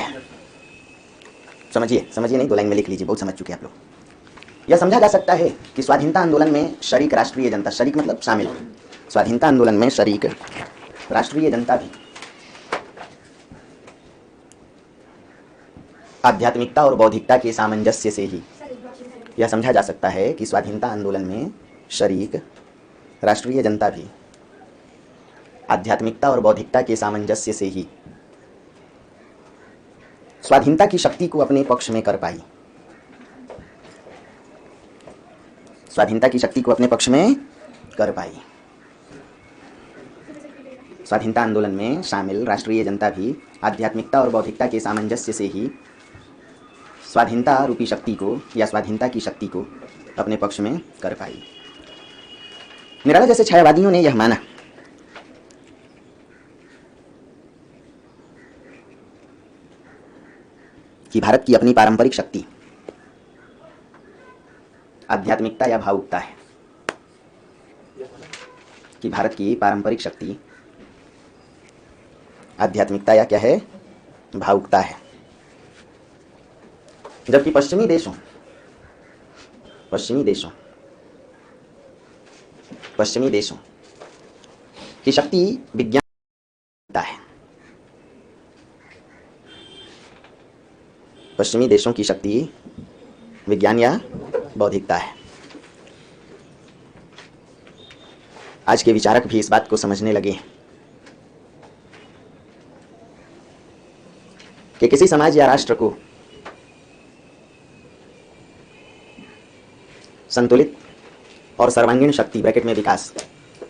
समझिए नहीं, दो लाइन में लिख लीजिए, बहुत समझ चुके आप लोग। यह समझा जा सकता है कि स्वाधीनता आंदोलन में शरीक राष्ट्रीय जनता, शरीक मतलब शामिल, स्वाधीनता आंदोलन में शरीक राष्ट्रीय जनता भी आध्यात्मिकता और बौद्धिकता के सामंजस्य से ही, यह समझा जा सकता है कि स्वाधीनता आंदोलन में शरीक राष्ट्रीय जनता भी आध्यात्मिकता और बौद्धिकता के सामंजस्य से ही स्वाधीनता की शक्ति को अपने पक्ष में कर पाई, स्वाधीनता की शक्ति को अपने पक्ष में कर पाई। स्वाधीनता आंदोलन में शामिल राष्ट्रीय जनता भी आध्यात्मिकता और बौद्धिकता के सामंजस्य से ही स्वाधीनता रूपी शक्ति को या स्वाधीनता की शक्ति को अपने पक्ष में कर पाई। निराला जैसे छायावादियों ने यह माना कि भारत की अपनी पारंपरिक शक्ति आध्यात्मिकता या भावुकता है, कि भारत की पारंपरिक शक्ति आध्यात्मिकता या क्या है, भावुकता है। जबकि पश्चिमी देशों की शक्ति विज्ञान है, पश्चिमी देशों की शक्ति विज्ञान या बौद्धिकता है। आज के विचारक भी इस बात को समझने लगे कि किसी समाज या राष्ट्र को संतुलित और सर्वांगीण शक्ति ब्रैकेट में विकास,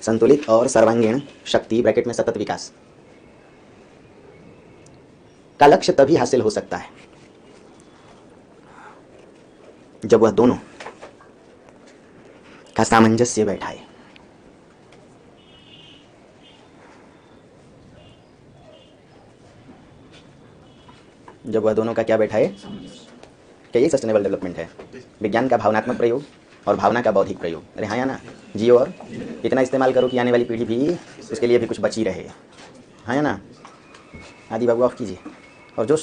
संतुलित और सर्वांगीण शक्ति ब्रैकेट में सतत विकास का लक्ष्य तभी हासिल हो सकता है जब वह दोनों का सामंजस्य बैठाए। जब वह दोनों का क्या बैठाए, क्या यही सस्टेनेबल डेवलपमेंट है? विज्ञान का भावनात्मक प्रयोग और भावना का बौद्धिक प्रयोग। अरे हाँ या ना, जियो और इतना इस्तेमाल करो कि आने वाली पीढ़ी भी उसके लिए भी कुछ बची रहे। हाँ या ना? आदि बाबू ऑफ कीजिए। और जो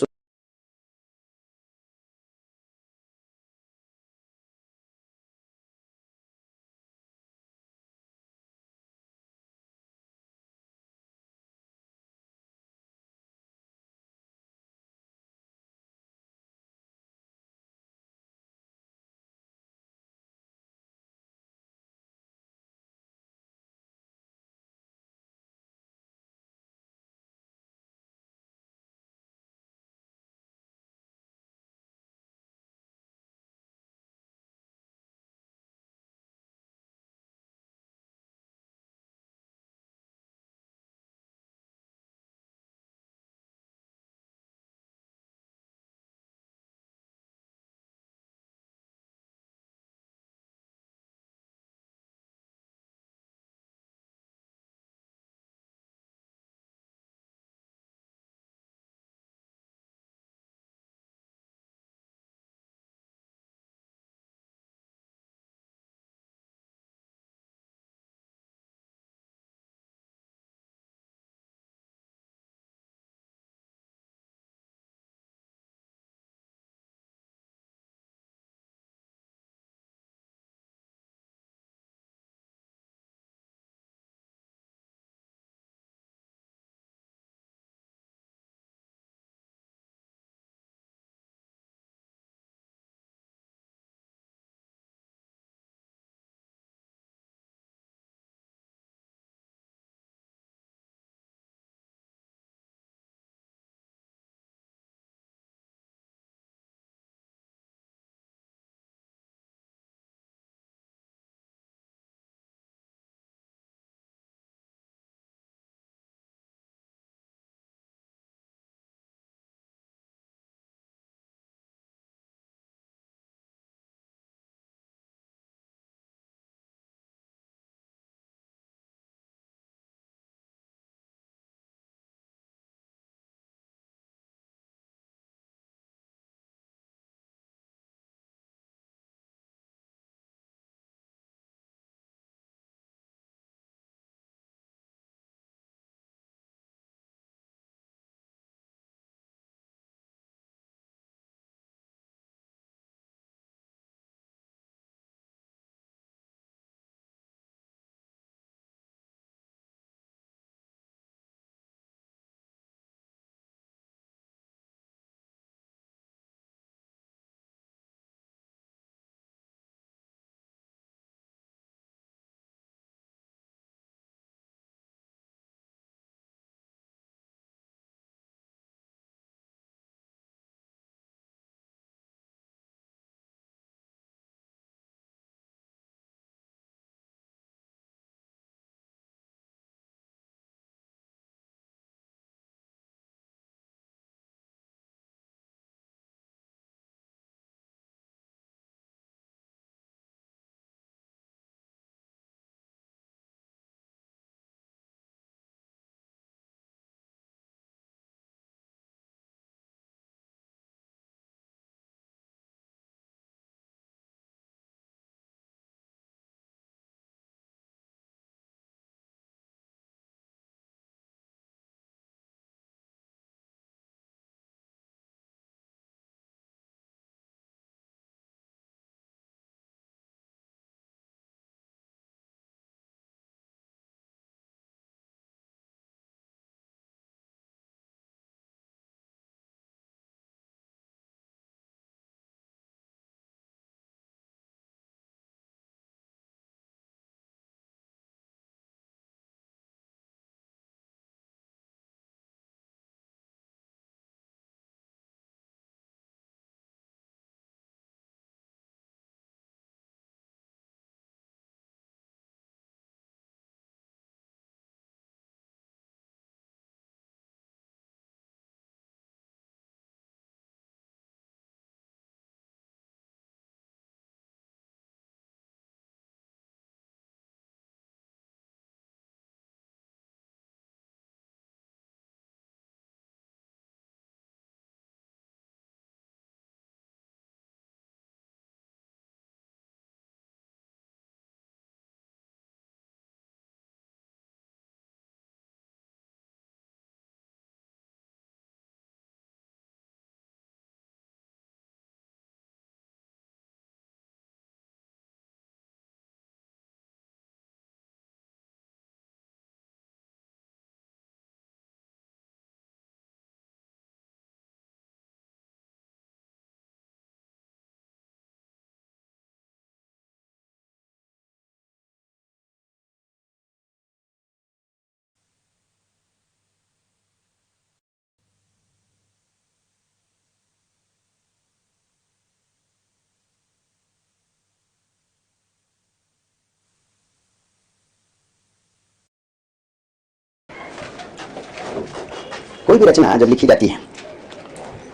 कोई भी रचना जब लिखी जाती है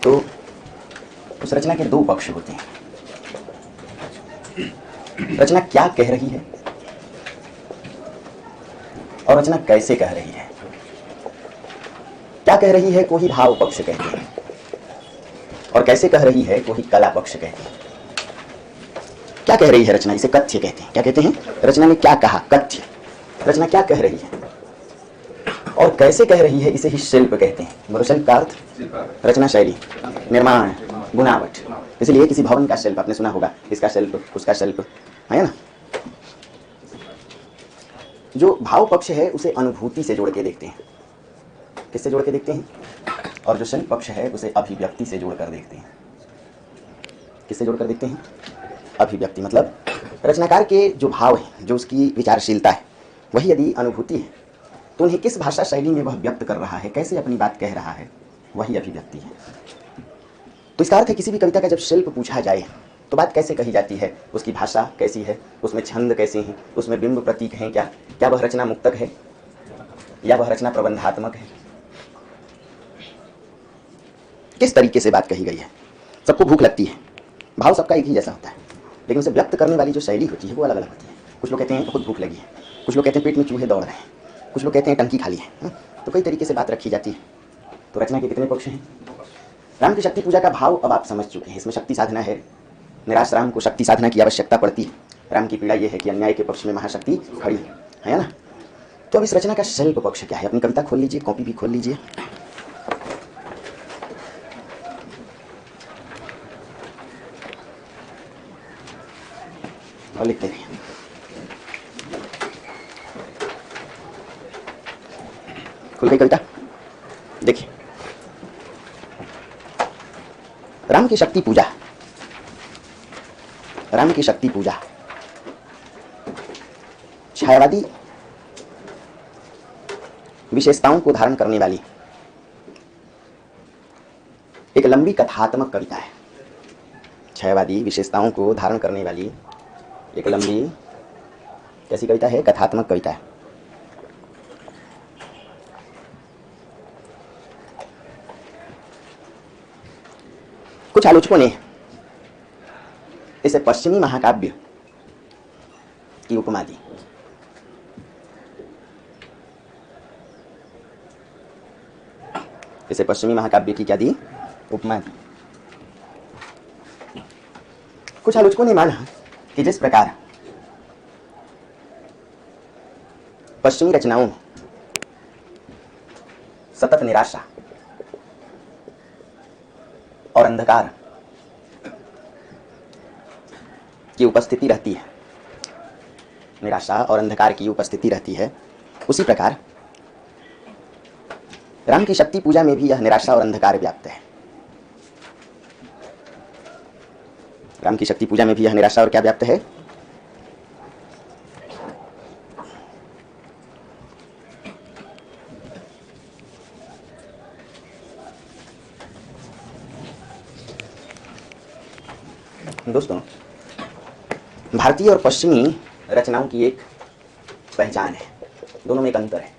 तो उस रचना के दो पक्ष होते हैं। रचना क्या कह रही है और रचना कैसे कह रही है। क्या कह रही है को ही भाव पक्ष कहते हैं और कैसे कह रही है को ही कला पक्ष कहते हैं। क्या कह रही है रचना, इसे कथ्य कहते हैं। क्या कहते हैं? रचना ने क्या कहा, कथ्य। रचना क्या कह रही है और कैसे कह रही है, इसे ही शिल्प कहते हैं। बोलो, शिल्प का अर्थ? रचना शैली, निर्माण, बुनावट। इसलिए किसी भवन का शिल्प आपने सुना होगा, इसका शिल्प, उसका शिल्प, है ना। जो भाव पक्ष है उसे अनुभूति से जोड़ के देखते हैं। किससे जोड़ के देखते हैं? और जो शिल्प पक्ष है उसे अभिव्यक्ति से जोड़कर देखते हैं। किससे जोड़कर देखते हैं? अभिव्यक्ति। मतलब रचनाकार के जो भाव है, जो उसकी विचारशीलता है, वही यदि अनुभूति है तो उन्हें किस भाषा शैली में वह व्यक्त कर रहा है, कैसे अपनी बात कह रहा है, वही अभिव्यक्ति है। तो इसका अर्थ है किसी भी कविता का जब शिल्प पूछा जाए तो बात कैसे कही जाती है, उसकी भाषा कैसी है, उसमें छंद कैसे हैं, उसमें बिंब प्रतीक हैं क्या, क्या वह रचना मुक्तक है या वह रचना प्रबंधात्मक है, किस तरीके से बात कही गई है। सबको भूख लगती है, भाव सबका एक ही जैसा होता है, लेकिन उसे व्यक्त करने वाली जो शैली होती है वो अलग अलग होती है। कुछ लोग कहते हैं बहुत भूख लगी है, कुछ लोग कहते हैं पेट में चूहे दौड़ रहे हैं, कुछ लोग कहते हैं टंकी खाली है। तो कई तरीके से बात रखी जाती है। तो रचना के कितने पक्ष हैं? राम की शक्ति पूजा का भाव अब आप समझ चुके हैं। इसमें शक्ति साधना है, निराश राम को शक्ति साधना की आवश्यकता पड़ती है। राम की पीड़ा यह है कि अन्याय के पक्ष में महाशक्ति खड़ी है ना। तो अब इस रचना का शिल्प पक्ष क्या है? अपनी कविता खोल लीजिए, कॉपी भी खोल लीजिए। और लिखते रहिए। खुल गई कविता? देखिए, राम की शक्ति पूजा, राम की शक्ति पूजा छायावादी विशेषताओं को धारण करने वाली एक लंबी कथात्मक कविता है। छायावादी विशेषताओं को धारण करने वाली एक लंबी कैसी कविता है? कथात्मक कविता है। कुछ आलोचकों ने इसे पश्चिमी महाकाव्य की उपमा दी। इसे पश्चिमी महाकाव्य की क्या दी? उपमा दी। कुछ आलोचकों ने माना कि जिस प्रकार पश्चिमी रचनाओं में सतत निराशा और अंधकार की उपस्थिति रहती है, निराशा और अंधकार की उपस्थिति रहती है, उसी प्रकार राम की शक्ति पूजा में भी यह निराशा और अंधकार व्याप्त है। राम की शक्ति पूजा में भी यह निराशा और क्या व्याप्त है? दोस्तों, भारतीय और पश्चिमी रचनाओं की एक पहचान है, दोनों में एक अंतर है।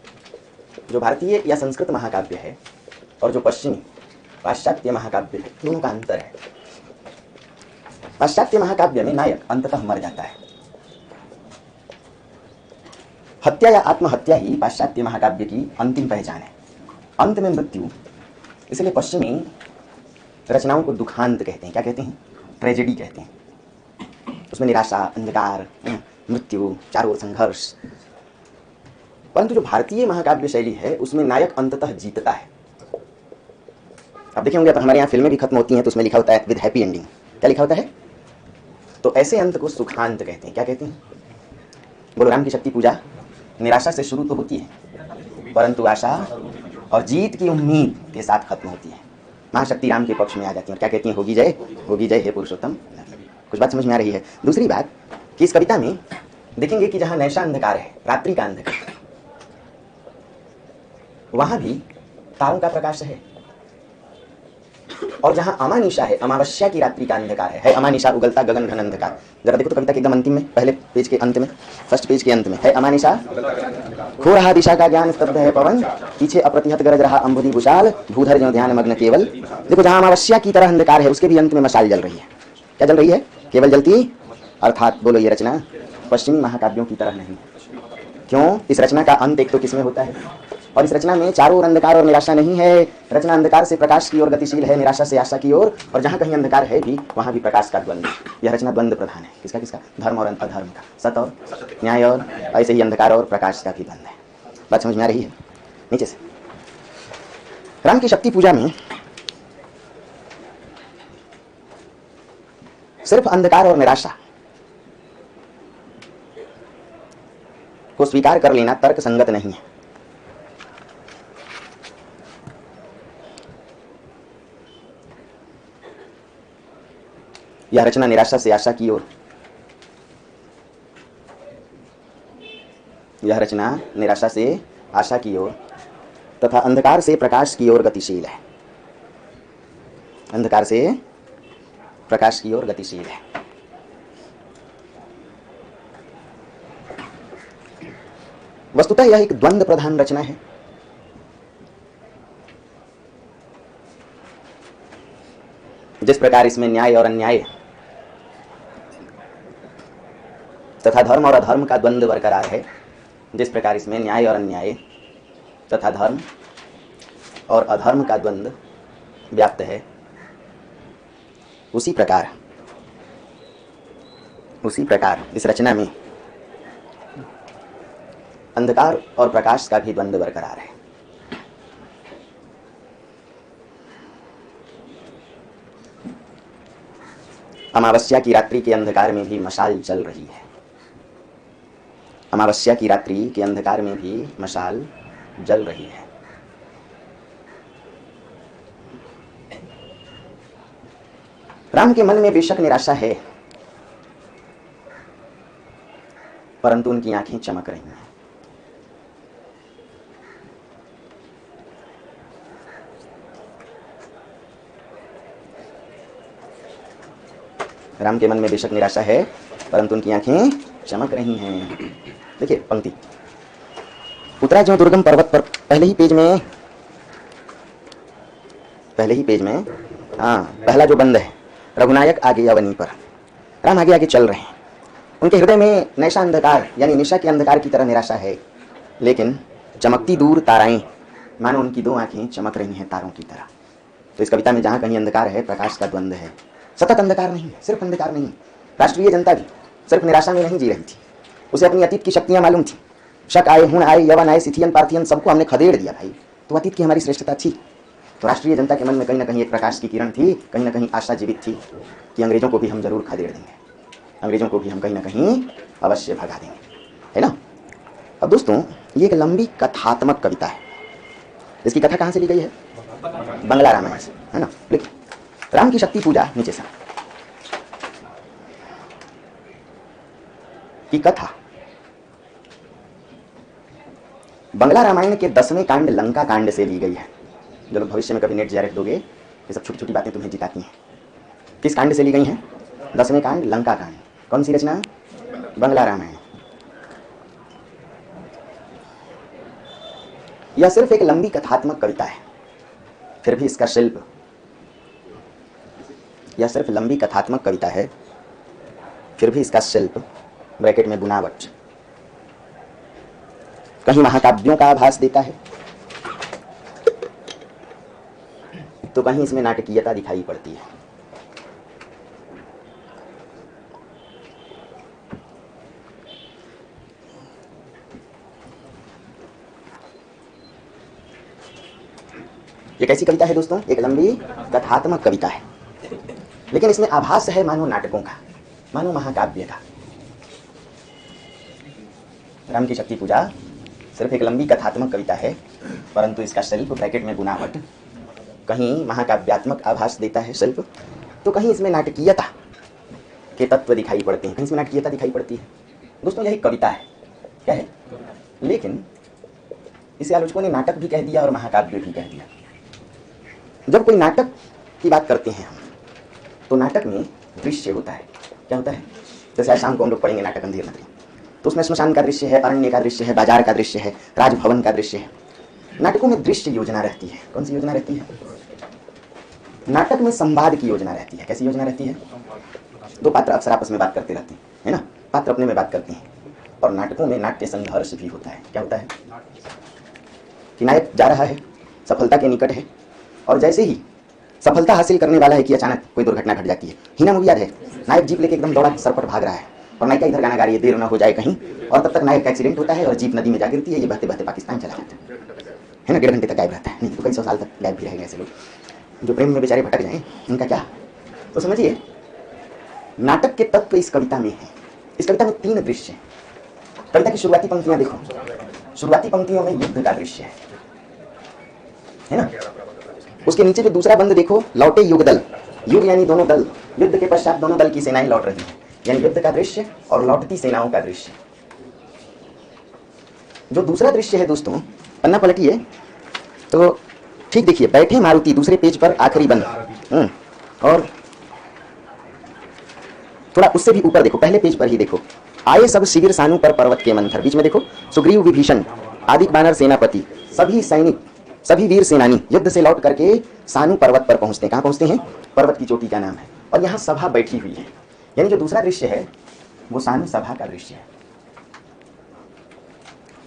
जो भारतीय या संस्कृत महाकाव्य है और जो पश्चिमी पाश्चात्य महाकाव्य है, दोनों का अंतर है। पाश्चात्य महाकाव्य में नायक अंततः मर जाता है। हत्या या आत्महत्या ही पाश्चात्य महाकाव्य की अंतिम पहचान है, अंत में मृत्यु। इसलिए पश्चिमी रचनाओं को दुखांत कहते हैं। क्या कहते हैं? ट्रेजेडी कहते हैं। उसमें निराशा, अंधकार, मृत्यु, चारों ओर संघर्ष। परंतु जो भारतीय महाकाव्य शैली है उसमें नायक अंततः जीतता है। आप देखे होंगे, तो हमारे यहाँ फिल्में भी खत्म होती हैं तो उसमें लिखा होता है विद हैप्पी एंडिंग। क्या लिखा होता है? तो ऐसे अंत को सुखांत कहते हैं। क्या कहते हैं? बोलो, राम की शक्ति पूजा निराशा से शुरू तो होती है परंतु आशा और जीत की उम्मीद के साथ खत्म होती है। महाशक्ति राम के पक्ष में आ जाती है और क्या कहती हैं? होगी जय हे पुरुषोत्तम। कुछ बात समझ में आ रही है? दूसरी बात कि इस कविता में देखेंगे कि जहां नैशा अंधकार है, रात्रि का अंधकार, वहां भी तारों का प्रकाश है और जहां अमानिशा है, अमावस्या की रात्रि का अंधकार है अमानिशा उगलता गगन घन अंधकार। जरा देखो तो कविता के एकदम अंतिम में, पहले पेज के अंत में, फर्स्ट पेज के अंत में है अमानिशा, खो रहा दिशा का ज्ञान, स्तब्ध है पवन, पीछे अप्रतिहत गरज रहा अंबुधि विशाल, भूधर जो ध्यान मग्न केवल। देखो जहां अमावस्या की तरह अंधकार है उसके भी अंत में मशाल जल रही है। क्या जल रही है? केवल जलती, अर्थात बोलो ये रचना पश्चिमी महाकाव्यों की तरह नहीं। क्यों? इस रचना का अंत एक तो किसमें होता है, और इस रचना में चारों ओर अंधकार और निराशा नहीं है। रचना अंधकार से प्रकाश की ओर गतिशील है, निराशा से आशा की ओर, और जहां कहीं अंधकार है भी वहां भी प्रकाश का द्वंद्व। यह रचना द्वंद्व प्रधान है। किसका किसका? धर्म और अधर्म का, सत और न्याय, और ऐसे ही अंधकार और प्रकाश का भी द्वंद्व है। बात समझ में आ रही है? नीचे से राम की शक्ति पूजा में सिर्फ अंधकार और निराशा को स्वीकार कर लेना तर्क संगत नहीं है। यह रचना निराशा से आशा की ओर, यह रचना निराशा से आशा की ओर तथा अंधकार से प्रकाश की ओर गतिशील है। अंधकार से प्रकाश की ओर गतिशील है। वस्तुतः यह एक द्वंद्व प्रधान रचना है। जिस प्रकार इसमें न्याय और अन्याय तथा धर्म और अधर्म का द्वंद्व बरकरार है, जिस प्रकार इसमें न्याय और अन्याय तथा धर्म और अधर्म का द्वंद्व व्याप्त है, उसी प्रकार इस रचना में अंधकार और प्रकाश का भी द्वंद्व बरकरार है। अमावस्या की रात्रि के अंधकार में भी मशाल जल रही है। अमावस्या की रात्रि के अंधकार में भी मशाल जल रही है। राम के मन में बेशक निराशा है, परंतु उनकी आंखें चमक रही हैं। राम के मन में बेशक निराशा है, परंतु उनकी आंखें चमक रही हैं। देखिए पंक्ति, उतरा जो दुर्गम पर्वत पर, पहले ही पेज में हाँ पहला जो बंद है, रघुनायक आगे अवनी पर, राम आगे आगे चल रहे हैं। उनके हृदय में नैशा अंधकार यानी निशा के अंधकार की तरह निराशा है, लेकिन चमकती दूर ताराएं मानो उनकी दो आंखें चमक रही हैं तारों की तरह। तो इस कविता में जहां कहीं अंधकार है, प्रकाश का द्वंद्व है। सतत अंधकार नहीं है, सिर्फ अंधकार नहीं। राष्ट्रीय जनता भी सिर्फ निराशा में नहीं जी रही थी, उसे अपनी अतीत की शक्तियां मालूम थी। शक आए, हुण आए, यवन आए, सिथियन पार्थियन, सबको हमने खदेड़ दिया भाई, तो अतीत की हमारी श्रेष्ठता थी। तो राष्ट्रीय जनता के मन में कहीं ना कहीं एक प्रकाश की किरण थी, कहीं ना कहीं आशा जीवित थी कि अंग्रेजों को भी हम जरूर खदेड़ देंगे, अंग्रेजों को भी हम कहीं ना कहीं अवश्य भगा देंगे, है ना। अब दोस्तों ये एक लंबी कथात्मक कविता है। इसकी कथा कहाँ से ली गई है? बंगला रामायण से, है ना। देखिए राम की शक्ति पूजा नीचे से की कथा बंगला रामायण के 10वें कांड लंका कांड से ली गई है। जो लोग भविष्य में कभी नेट जारी दोगे, ये सब छोटी छोटी बातें तुम्हें जिताती हैं। किस कांड से ली गई हैं? 10वें कांड लंका कांड। कौन सी रचना? बंगला रामायण। यह सिर्फ एक लंबी कथात्मक कविता है, फिर भी इसका शिल्प, यह सिर्फ लंबी कथात्मक कविता है, फिर भी इसका शिल्प ब्रैकेट में बुनावट कहीं महाकाव्यों का आभास देता है, तो कहीं इसमें नाटकीयता दिखाई पड़ती है। ये कैसी कविता है दोस्तों? एक लंबी कथात्मक कविता है, लेकिन इसमें आभास है मानो नाटकों का, मानो महाकाव्य का। राम की शक्ति पूजा सिर्फ एक लंबी कथात्मक कविता है, परंतु इसका शिल्प ब्रैकेट में बुनावट कहीं महाकाव्यात्मक आभास देता है शिल्प, तो कहीं इसमें नाटकीयता के तत्व दिखाई पड़ते हैं, कहीं इसमें नाटकीयता दिखाई पड़ती है। दोस्तों यह एक कविता है, क्या है? लेकिन इसे आलोचकों ने नाटक भी कह दिया और महाकाव्य भी कह दिया। जब कोई नाटक की बात करते हैं हम, तो नाटक में दृश्य होता है। क्या होता है? जैसे आज शाम को हम लोग पढ़ेंगे नाटक अंधेर नगरी, तो उसमें श्मशान का दृश्य है, अरण्य का दृश्य है, बाजार का दृश्य है, राजभवन का दृश्य है। नाटकों में दृश्य योजना रहती है। कौन सी योजना रहती है? नाटक में संवाद की योजना रहती है। कैसी योजना रहती है? दो पात्र अक्सर आपस में बात करते रहते हैं, है ना, पात्र अपने में बात करते हैं। और नाटकों में नाट्य संघर्ष भी होता है। क्या होता है? कि नायक जा रहा है, सफलता के निकट है, और जैसे ही सफलता हासिल करने वाला है कि अचानक कोई दुर्घटना घट जाती है। हीना मूवी याद है? नायक जीप लेके एकदम दौड़ा सरपट भाग रहा है और नायिका इधर गाना गा रही है, देर ना हो जाए कहीं, और तब तक नायक का एक्सीडेंट होता है और जीप नदी में जा गिरती है। ये बहते बहते पाकिस्तान चला जाता है ना, 1.5 घंटे तक गायब रहता है। नहीं तो कई 100 साल तक गायब भी रहेंगे ऐसे लोग जो प्रेम में बेचारे भटक जाएं, इनका क्या? तो समझिए, नाटक के तत्व इस कविता में है। इस कविता में 3 दृश्य हैं। कविता की शुरुआती पंक्तियां देखो, शुरुआती पंक्तियों में युद्ध का दृश्य है ना। उसके नीचे जो दूसरा बंद देखो, लौटे युग दल, युग यानी दोनों दल, युद्ध के पश्चात दोनों दल की सेनाएं लौट रही हैं, यानी युद्ध का दृश्य और लौटती सेनाओं का दृश्य। जो दूसरा दृश्य है दोस्तों, पन्ना पलटिए तो ठीक देखिए, बैठे मारुति, दूसरे पेज पर आखिरी बंद, और थोड़ा उससे भी ऊपर देखो, पहले पेज पर ही देखो, आए सब शिविर सानू पर पर्वत के मंथर, बीच में देखो सुग्रीव विभीषण आदिक बानर सेनापति, सभी सैनिक, सभी वीर सेनानी युद्ध से लौट करके सानू पर्वत पर पहुंचते हैं। कहां पहुंचते हैं? पर्वत की चोटी का नाम है, और यहां सभा बैठी हुई है। यानी जो दूसरा दृश्य है वो सानू सभा का दृश्य है।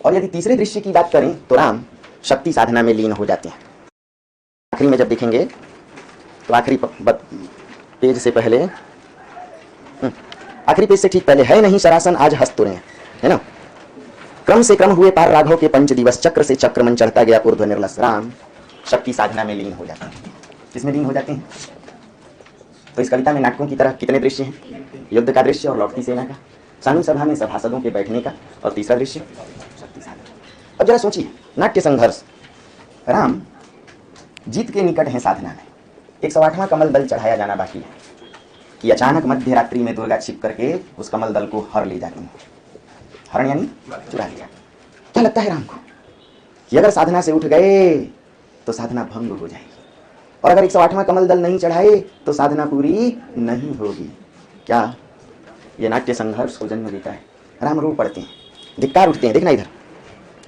और यदि तीसरे दृश्य की बात करें तो राम शक्ति साधना में लीन हो जाते हैं। आखिरी में जब देखेंगे तो आखिरी पेज से पहले, आखिरी पेज से ठीक पहले, है नहीं शरासन आज हस्त तुरे, है ना, क्रम से क्रम हुए पार राघव के 5 दिवस, चक्र से चक्र मन चढ़ता गया ऊर्ध्व निर्लस। राम शक्ति साधना में लीन हो जाते हैं। किसमें लीन हो जाते हैं? तो इस कविता में नाटकों की तरह कितने दृश्य हैं? युद्ध का दृश्य और लौटती सेना का, सानू सभा में सभासदों के बैठने का, और तीसरा दृश्य शक्ति साधना। अब जरा सोचिए, नाट्य संघर्ष, राम जीत के निकट है साधना में, 108वां कमल दल चढ़ाया जाना बाकी है कि अचानक मध्य रात्रि में दुर्गा छिप करके उस कमल दल को हर ले जाती है। हरण यानी चुरा लिया। क्या लगता है राम को कि अगर साधना से उठ गए तो साधना भंग हो जाएगी, और अगर 108वां कमल दल नहीं चढ़ाए तो साधना पूरी नहीं होगी? क्या ये नाट्य संघर्ष को जन्म देता है? राम रो पड़ते हैं, धिक्कार उठते हैं। देखना इधर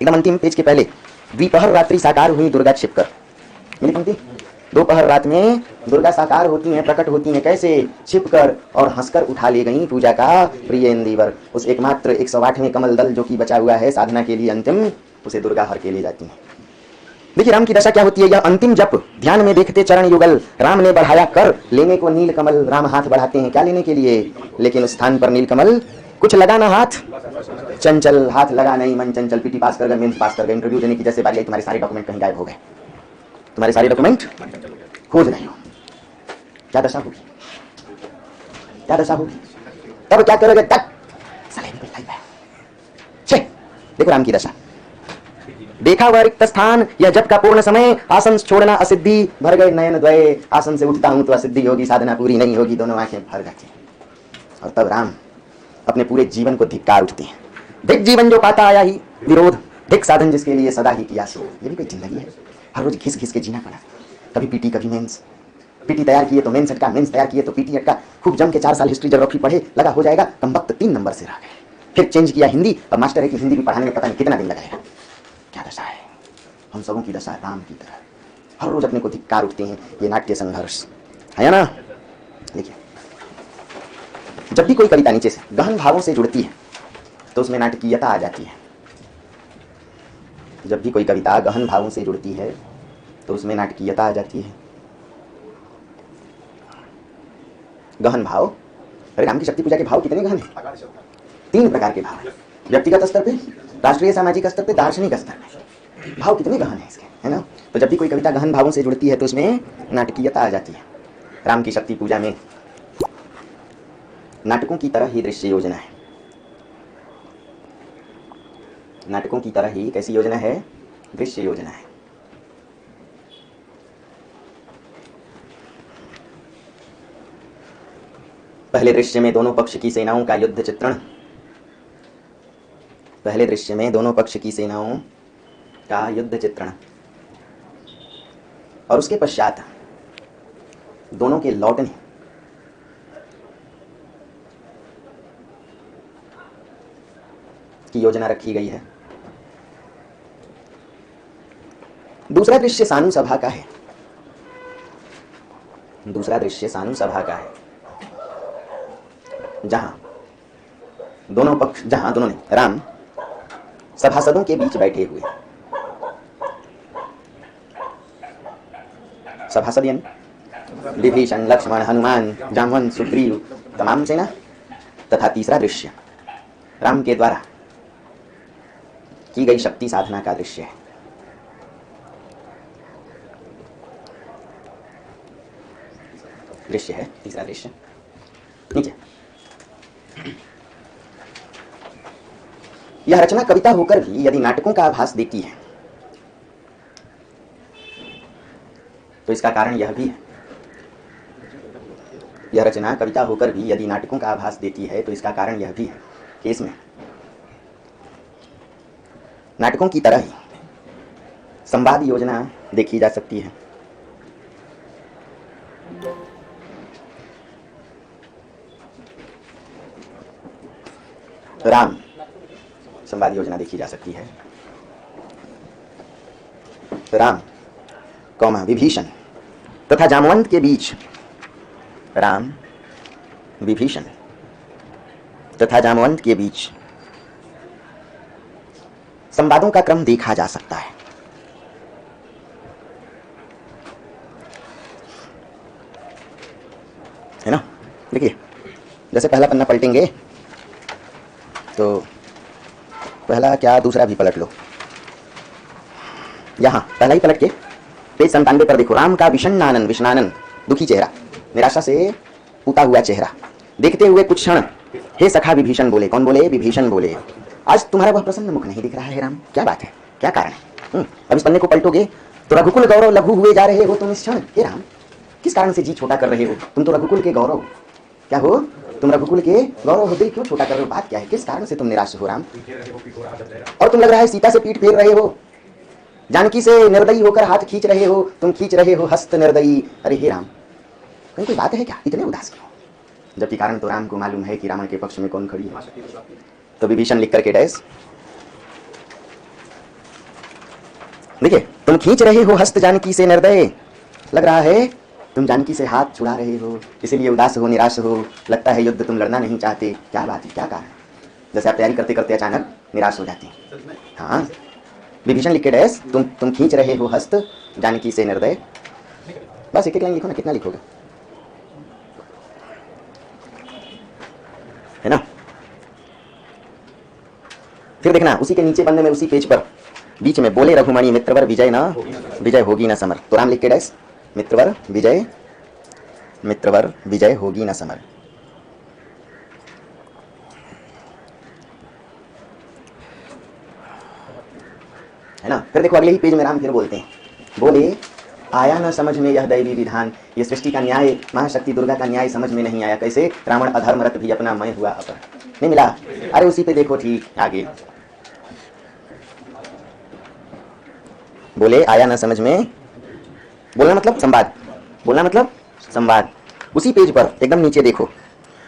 एकदम अंतिम पेज के पहले, द्विपहर रात्रि साकार हुई दुर्गा छिपकर, मिली पंक्ति, दोपहर रात में दुर्गा साकार होती हैं, प्रकट होती हैं। कैसे? छिपकर, और हंसकर उठा ले गई पूजा का प्रिय इंदिवर। उस एकमात्र 108वें कमल दल जो कि बचा हुआ है साधना के लिए अंतिम, उसे दुर्गा हर के ले जाती हैं। देखिए राम की दशा क्या होती है। यह अंतिम जप, ध्यान में देखते चरण युगल, राम ने बढ़ाया कर लेने को नील कमल। राम हाथ बढ़ाते हैं क्या लेने के लिए, लेकिन उस स्थान पर नील कमल कुछ लगा ना हाथ चंचल, हाथ लगा नहीं मन चंचल। पीटी पास कर गए, मेंस पास कर गए, इंटरव्यू देने की जैसे बात आई, तुम्हारे सारे डॉक्यूमेंट कहीं गायब हो गए, तुम्हारे सारे डॉक्यूमेंट खोज रहे हो। क्या दशा होगी? क्या दशा होगी? तब क्या करोगे? तक देखो राम की दशा, देखा वह रिक्त स्थान, यह जब का पूर्ण समय, आसन छोड़ना असिद्धि, भर गए नयन द्वय। आसन से उठता हूं तो असिद्धि होगी, साधना पूरी नहीं होगी, दोनों आंखें भर गई। और तब राम अपने पूरे जीवन को धिक्कार उठते हैं। धिक जीवन जो पाता आया ही विरोध, धिक साधन जिसके लिए सदा ही किया सो। ये भी कोई जिंदगी है? हर रोज घिस घिस के जीना पड़ा, कभी पीटी कभी मेंस, पीटी तैयार किए तो मेंस अटका, मेंस तैयार किए तो पीटी अटका, खूब जम के 4 साल हिस्ट्री ज्योग्राफी पढ़े, लगा हो जाएगा, कम वक्त 3 नंबर से रह गए। फिर चेंज किया हिंदी, और मास्टर है कि हिंदी भी पढ़ाने में पता नहीं कितना दिन लगाएगा। क्या दशा है? हम सबों की दशा राम की तरह, हर रोज अपने को धिक्कार उठते हैं। ये नाट्य संघर्ष है ना। देखिए, जब भी कोई कविता नीचे से गहन भावों से जुड़ती है तो उसमें नाटकीयता आ जाती है। जब भी कोई कविता गहन भावों से जुड़ती है तो उसमें नाटकीयता आ जाती है। गहन भाव, अरे राम की शक्ति पूजा के भाव कितने गहन हैं? 3 प्रकार के भाव हैं, व्यक्तिगत स्तर पे, राष्ट्रीय सामाजिक स्तर पे, दार्शनिक स्तर पे। भाव कितने गहन हैं इसके, है ना। तो जब भी कोई कविता गहन भावों से जुड़ती है तो उसमें नाटकीयता आ जाती है। राम की शक्ति पूजा में नाटकों की तरह ही दृश्य योजना है। नाटकों की तरह ही कैसी योजना है? दृश्य योजना है। पहले दृश्य में दोनों पक्ष की सेनाओं का युद्ध चित्रण, पहले दृश्य में दोनों पक्ष की सेनाओं का युद्ध चित्रण, और उसके पश्चात दोनों के लौटने की योजना रखी गई है। दूसरा दृश्य सानु सभा का है। दूसरा दृश्य सानु सभा का है, जहां दोनों ने राम सभासदों के बीच बैठे हुए, सभासद यानी विभीषण, लक्ष्मण, हनुमान, जामवंत, सुग्रीव, तमाम सेना। तथा तीसरा दृश्य राम के द्वारा की गई शक्ति साधना का दृश्य है। दृश्य है तीसरा दृश्य नीचे। यह रचना कविता होकर भी यदि नाटकों का आभास देती है तो इसका कारण यह भी है। यह रचना कविता होकर भी यदि नाटकों का आभास देती है तो इसका कारण यह भी है कि इसमें नाटकों की तरह ही संवाद योजना देखी जा सकती है। राम संवाद योजना देखी जा सकती है। राम कौमा विभीषण तथा जामवंत के बीच, राम विभीषण तथा जामवंत के बीच संवादों का क्रम देखा जा सकता है। है ना? देखिए, जैसे पहला पन्ना पलटेंगे तो पहला क्या दूसरा भी पलट लो। यहां पहला ही पलट के पेज 97 पर देखो, राम का विषण्णानन दुखी चेहरा, निराशा से पूता हुआ चेहरा देखते हुए कुछ क्षण हे सखा विभीषण बोले। कौन बोले? विभीषण बोले, आज तुम्हारा वह प्रसन्न मुख नहीं दिख रहा है राम, क्या बात है, क्या कारण है? अब इस पन्ने को पलटोगे तो रघुकुल गौरव लघु हुए जा रहे हो तुम इस क्षण। हे राम, किस कारण से जी छोटा कर रहे हो? तुम तो रघुकुल के गौरव क्या हो? तुम रघुकुल के गौरव हो, दिल क्यों छोटा कर रहे हो? बात क्या है? किस कारण से तुम निराश हो राम? और तुम लग रहा है सीता से पीठ फेर रहे हो, जानकी से निर्दयी होकर हाथ खींच रहे हो, तुम खींच रहे हो हस्त निर्दयी। अरे हे राम, कहीं कोई बात है क्या? इतने उदास क्यों? जबकि कारण तो राम को मालूम है कि रावण के पक्ष में कौन खड़ी है। तो विभीषण लिख करके डैश, देखिए, तुम खींच रहे हो हस्त जानकी से निर्दय, लग रहा है तुम जानकी से हाथ छुड़ा रहे हो, इसीलिए उदास हो, निराश हो, लगता है युद्ध तुम लड़ना नहीं चाहते। क्या बात है, क्या कारण? जैसे आप तैयारी करते करते अचानक निराश हो जाते हैं। हाँ, विभीषण लिख के डैश, तुम खींच रहे हो हस्त जानकी से निर्दय। बस एक एक लाइन लिखो ना, कितना लिखोगे? है ना? फिर देखना उसी के नीचे पन्ने में, उसी पेज पर बीच में, बोले रघुमणि मित्रवर विजय होगी न समर। तो राम लिख के डैश, मित्रवर विजय होगी न समर। है ना? फिर देखो अगले ही पेज में राम फिर बोलते हैं, बोले आया न समझ में यह दैवी विधान, ये सृष्टि का न्याय, महाशक्ति दुर्गा का न्याय समझ में नहीं आया। कैसे? रावण अधर्मरत भी अपना मैं हुआ अपर। नहीं मिला? अरे उसी पे देखो ठीक आगे, बोले आया न समझ में, बोलना मतलब संवाद, बोलना मतलब संवाद। उसी पेज पर एकदम नीचे देखो,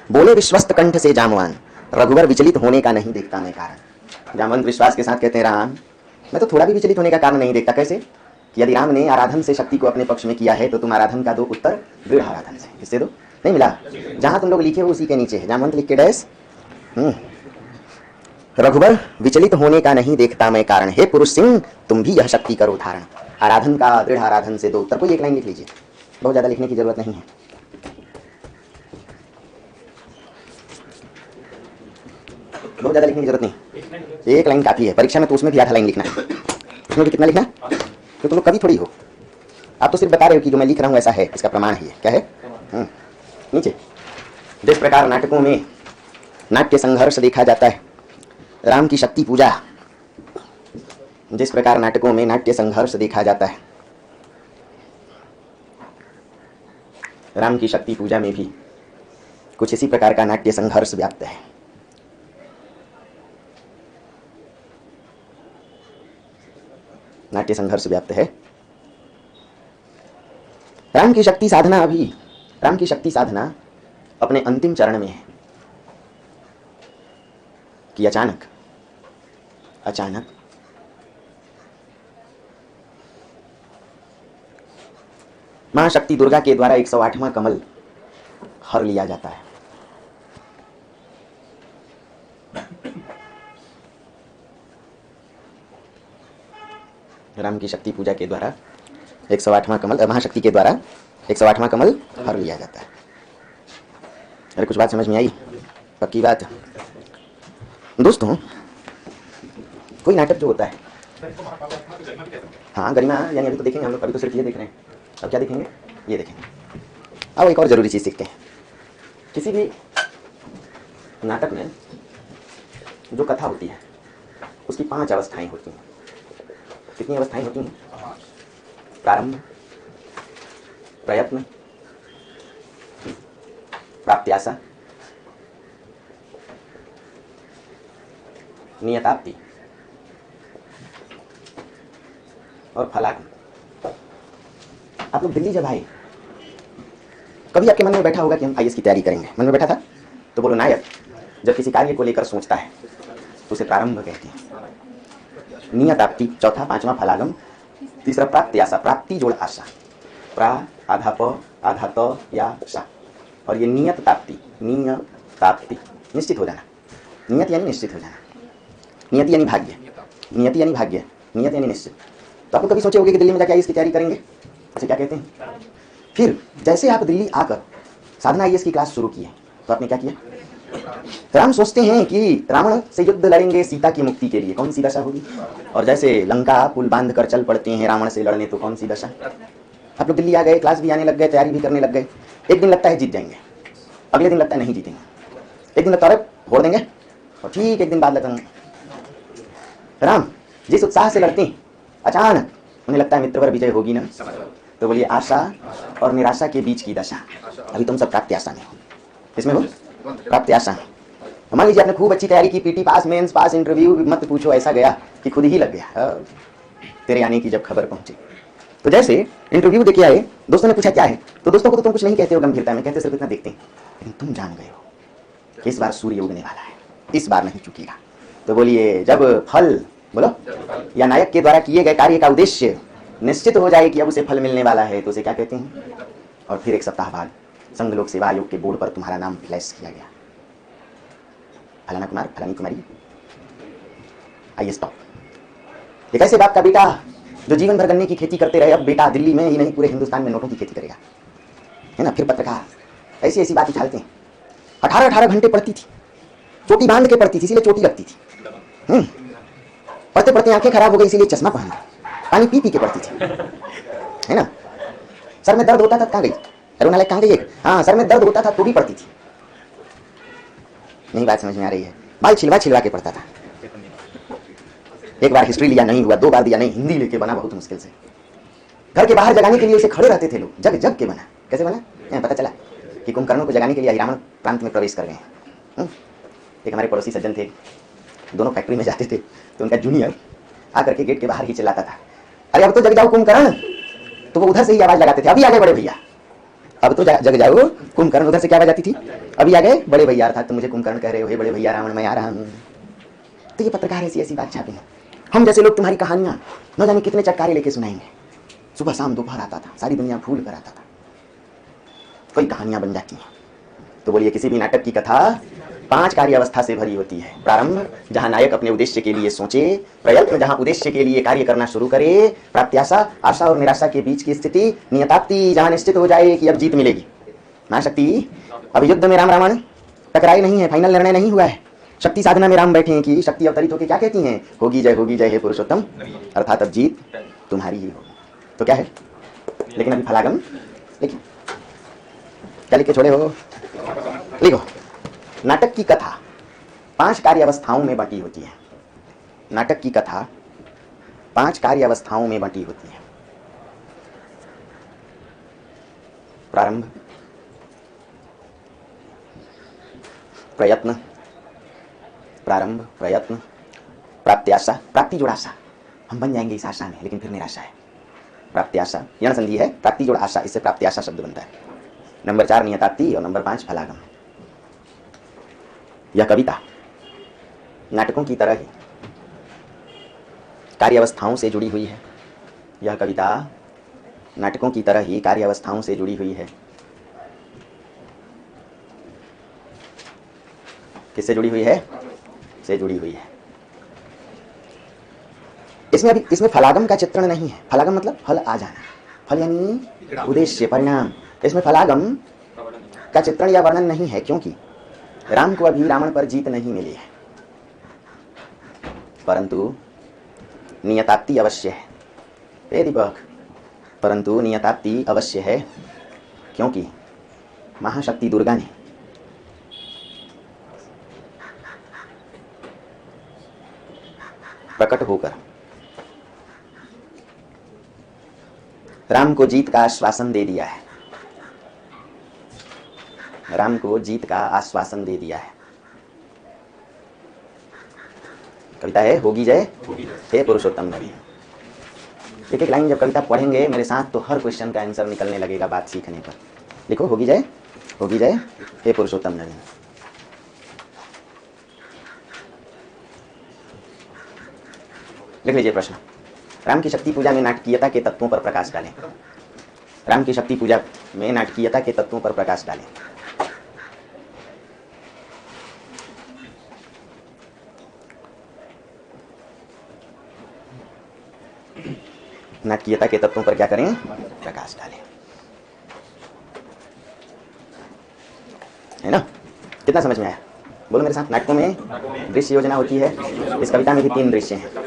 बोले विश्वस्त कंठ से जामवान, रघुवर विचलित होने का नहीं देखता मैं कारण। जामवंत विश्वास के साथ कहते हैं, राम मैं तो थोड़ा भी विचलित होने का कारण नहीं देखता। कैसे? कि यदि राम ने आराधन से शक्ति को अपने पक्ष में किया है तो तुम आराधन का दो उत्तर दृढ़ आराधन से। किससे दो? नहीं मिला? जहां तुम लोग लिखे हो उसी के नीचे है, जामवंत लिख के डैश, रघुवर विचलित होने का नहीं देखता मैं कारण, हे पुरुष सिंह तुम भी यह शक्ति करो धारण। आराधन का दृढ़ आराधन से दो उत्तर। कोई एक लाइन लिख लीजिए, बहुत ज्यादा लिखने की जरूरत नहीं है। बहुत ज्यादा लिखने की जरूरत नहीं, एक लाइन काफी है। परीक्षा में तो उसमें भी आधा लाइन लिखना है। उसमें भी कितना लिखना? तो तुम लोग कभी थोड़ी हो, आप तो सिर्फ बता रहे हो कि जो मैं लिख रहा हूँ ऐसा है, इसका प्रमाण है। ये क्या है? नीचे जिस प्रकार नाटकों में नाट्य संघर्ष देखा जाता है, राम की शक्ति पूजा, जिस प्रकार नाटकों में नाट्य संघर्ष देखा जाता है, राम की शक्ति पूजा में भी कुछ इसी प्रकार का नाट्य संघर्ष व्याप्त है। नाट्य संघर्ष व्याप्त है। राम की शक्ति साधना अभी राम की शक्ति साधना अपने अंतिम चरण में है कि अचानक महाशक्ति दुर्गा के द्वारा 108वां कमल हर लिया जाता है। राम की शक्ति पूजा के द्वारा 108वां कमल, महाशक्ति के द्वारा 108वां कमल हर लिया जाता है। अरे कुछ बात समझ में आई? पक्की बात। दोस्तों, कोई नाटक जो होता है, हाँ गरिमा, यानी अभी तो देखेंगे हम लोग, अभी तो सिर्फ ये देख रहे हैं, अब क्या देखेंगे? ये देखेंगे। अब एक और जरूरी चीज सीखते हैं। किसी भी नाटक में जो कथा होती है उसकी 5 अवस्थाएं होती हैं। कितनी अवस्थाएं होती हैं? प्रारंभ, प्रयत्न, प्राप्त्याशा, नियताप्ति और फलागम। आप लोग दिल्ली जब आए, कभी आपके मन में बैठा होगा कि हम आईएएस की तैयारी करेंगे? मन में बैठा था? तो बोलो, नायक जब किसी कार्य को लेकर सोचता है तो उसे प्रारंभ कहते हैं। नियताप्ति चौथा, 5वां फलागम, तीसरा प्राप्त्याशा, प्राप्ति जोड़ आशा, प्रा आधा प आधा त या सा, और ये नियताप्ति, नियताप्ति निश्चित हो जाना। नियत यानी निश्चित हो जाना, नियति यानी भाग्य, नियति यानी भाग्य, नियत यानी निश्चित। तो आप लोग कभी सोचे होंगे कि दिल्ली में जाके आईएएस की तैयारी करेंगे? अच्छा, क्या कहते हैं? फिर जैसे आप दिल्ली आकर साधना आईएएस की क्लास शुरू की है तो आपने क्या किया? राम सोचते हैं कि रावण से युद्ध लड़ेंगे सीता की मुक्ति के लिए, कौन सी दशा होगी? और जैसे लंका पुल बांध कर चल पड़ते हैं रावण से लड़ने, तो कौन सी दशा? आप लोग दिल्ली आ गए, क्लास भी आने लग गए, तैयारी भी करने लग गए। एक दिन लगता है जीत जाएंगे, अगले दिन लगता है नहीं जीतेंगे, एक दिन लगता है फोड़ देंगे, और ठीक एक दिन बाद लगता है राम जिस उत्साह से लड़ते हैं अचानक उन्हें लगता है मित्रवर विजय होगी ना। तो बोलिए, आशा और निराशा के बीच की दशा। अभी तुम सब प्राप्त्याशा में हो। इसमें हो प्राप्त्याशा। मान लीजिए आपने खूब अच्छी तैयारी की, पीटी पास, मेंस पास, इंटरव्यू मत पूछो, ऐसा गया कि खुद ही लग गया तेरे आने की जब खबर पहुंची। तो जैसे इंटरव्यू देके आए, दोस्तों ने पूछा क्या है, तो दोस्तों को तो तुम कुछ नहीं कहते हो गंभीरता में, कहते सिर्फ इतना देखते हैं, लेकिन तुम जान गए हो कि इस बार सूर्य उगने वाला है, इस बार नहीं चुकेगा। तो बोलिए, जब फल, बोलो, या नायक के द्वारा किए गए कार्य का उद्देश्य निश्चित हो जाए कि अब उसे फल मिलने वाला है, तो उसे क्या कहते हैं? और फिर एक सप्ताह बाद संघ लोक सेवा आयोग के बोर्ड पर तुम्हारा नाम फ्लैश किया गया, फलाना कुमार, फलानी कुमारी, आईएएस टॉप। एक ऐसे बाप का बेटा जो जीवन भर गन्ने की खेती करते रहे, अब बेटा दिल्ली में ही नहीं पूरे हिंदुस्तान में नोटों की खेती करेगा, है ना। फिर पत्रकार ऐसी ऐसी बात उछालते हैं। 18-18 घंटे पढ़ती थी, चोटी बांध के पढ़ती थी, इसीलिए चोटी लगती थी। पढ़ते पढ़ते आंखें खराब हो गई, इसीलिए चश्मा पहन लिया, पानी पी पी के पढ़ती थी, है ना। सर में दर्द होता था, कहाँ गई अरुणा, कहाँ गई? हाँ, सर में दर्द होता था तो भी पढ़ती थी। नहीं बात समझ में आ रही है? बाल छिलवा छिलवा के पढ़ता था। एक बार हिस्ट्री लिया नहीं हुआ, 2 बार दिया नहीं, हिंदी लेके बना बहुत मुश्किल से। घर के बाहर जगाने के लिए उसे खड़े रहते थे लोग, जग जग के बना। कैसे बना? पता चला कि कुंभकर्णों को जगाने के लिए अहिरावण प्रांत में प्रवेश कर गए हैं। एक हमारे पड़ोसी सज्जन थे, दोनों फैक्ट्री में जाते थे, तो उनका जूनियर आकर के गेट के बाहर ही चिल्लाता था, अरे अब तो जग जाओ कुंभकर्ण। तो वो उधर से ही आवाज लगाते थे, अभी आ गए बड़े भैया। अब तो जग जाओ कुंभकर्ण, उधर से क्या आवाज आती थी? अभी आ गए बड़े भैया, अर्थात तुम मुझे कुंभकर्ण कह रहे हो, हे बड़े भैया रावण, मैं आ रहा हूँ। तो ये पत्रकार ऐसी ऐसी बात छापे हैं। हम जैसे लोग तुम्हारी कहानियां न जाने कितने चटकारे लेके सुनाएंगे। सुबह शाम दोपहर आता था, सारी दुनिया भूल कर आता था, कोई कहानियां बन जाती हैं। तो बोलिए, किसी भी नाटक की कथा 5 कार्य अवस्था से भरी होती है। प्रारंभ, जहां नायक अपने उद्देश्य के लिए सोचे, प्रयत्न, जहां उद्देश्य के लिए कार्य करना शुरू करे, प्राप्त्याशा, आशा और निराशा के बीच की स्थिति, नियताप्ति, जहां निश्चित हो जाए कि अब जीत मिलेगी। महाशक्ति, अभी युद्ध में राम रावण टकराए नहीं है, फाइनल निर्णय नहीं हुआ है। शक्ति साधना में राम बैठे हैं कि शक्ति अवतरित होकर क्या कहती हैं? होगी जय हे पुरुषोत्तम, अर्थात अब जीत तुम्हारी ही होगी। तो क्या है? लेकिन अभी फलागम लिखिए, क्या लिख के छोड़े हो? लिखो, नाटक की कथा 5 कार्य अवस्थाओं में बंटी होती है। नाटक की कथा 5 कार्य अवस्थाओं में बंटी होती है। प्रारंभ, प्रयत्न, प्रारंभ, प्रयत्न, प्राप्त्याशा, प्राप्ति जोड़ आशा। हम बन जाएंगे इस आशा में, लेकिन फिर निराशा है। प्राप्त्याशा, यण संधि है, प्राप्ति जोड़ आशा, इससे प्राप्त्याशा शब्द बनता है। नंबर 4 नियतात्ति और नंबर 5 फलागम। यह कविता नाटकों की तरह ही कार्यावस्थाओं से जुड़ी हुई है। यह कविता नाटकों की तरह ही कार्यावस्थाओं से जुड़ी हुई है। किससे जुड़ी हुई है? से जुड़ी हुई है। इसमें फलागम का चित्रण नहीं है। फलागम मतलब फल आ जाना, फल यानी उद्देश्य, परिणाम। इसमें फलागम का चित्रण या वर्णन नहीं है, क्योंकि राम को अभी रावण पर जीत नहीं मिली है, परंतु नियताप्ति अवश्य है। हे दीपक, परंतु नियताप्ति अवश्य है, क्योंकि महाशक्ति दुर्गा ने प्रकट होकर राम को जीत का आश्वासन दे दिया है। राम को जीत का आश्वासन दे दिया है। कविता है होगी जय हे पुरुषोत्तम नबी। एक एक लाइन जब कविता पढ़ेंगे मेरे साथ तो हर क्वेश्चन का आंसर निकलने लगेगा बात सीखने पर। लिखो होगी जय हे पुरुषोत्तम नबी। लिख लीजिए प्रश्न। राम की शक्ति पूजा में नाटकीयता के तत्वों पर प्रकाश डालें। राम की शक्ति पूजा में नाटकीयता के तत्वों पर प्रकाश डालें। नाटकीयता के तत्वों पर क्या करें? प्रकाश डालें। है ना? कितना समझ में आया? बोलो मेरे साथ। नाटकों में दृश्य योजना होती है। इस कविता में भी 3 दृश्य हैं।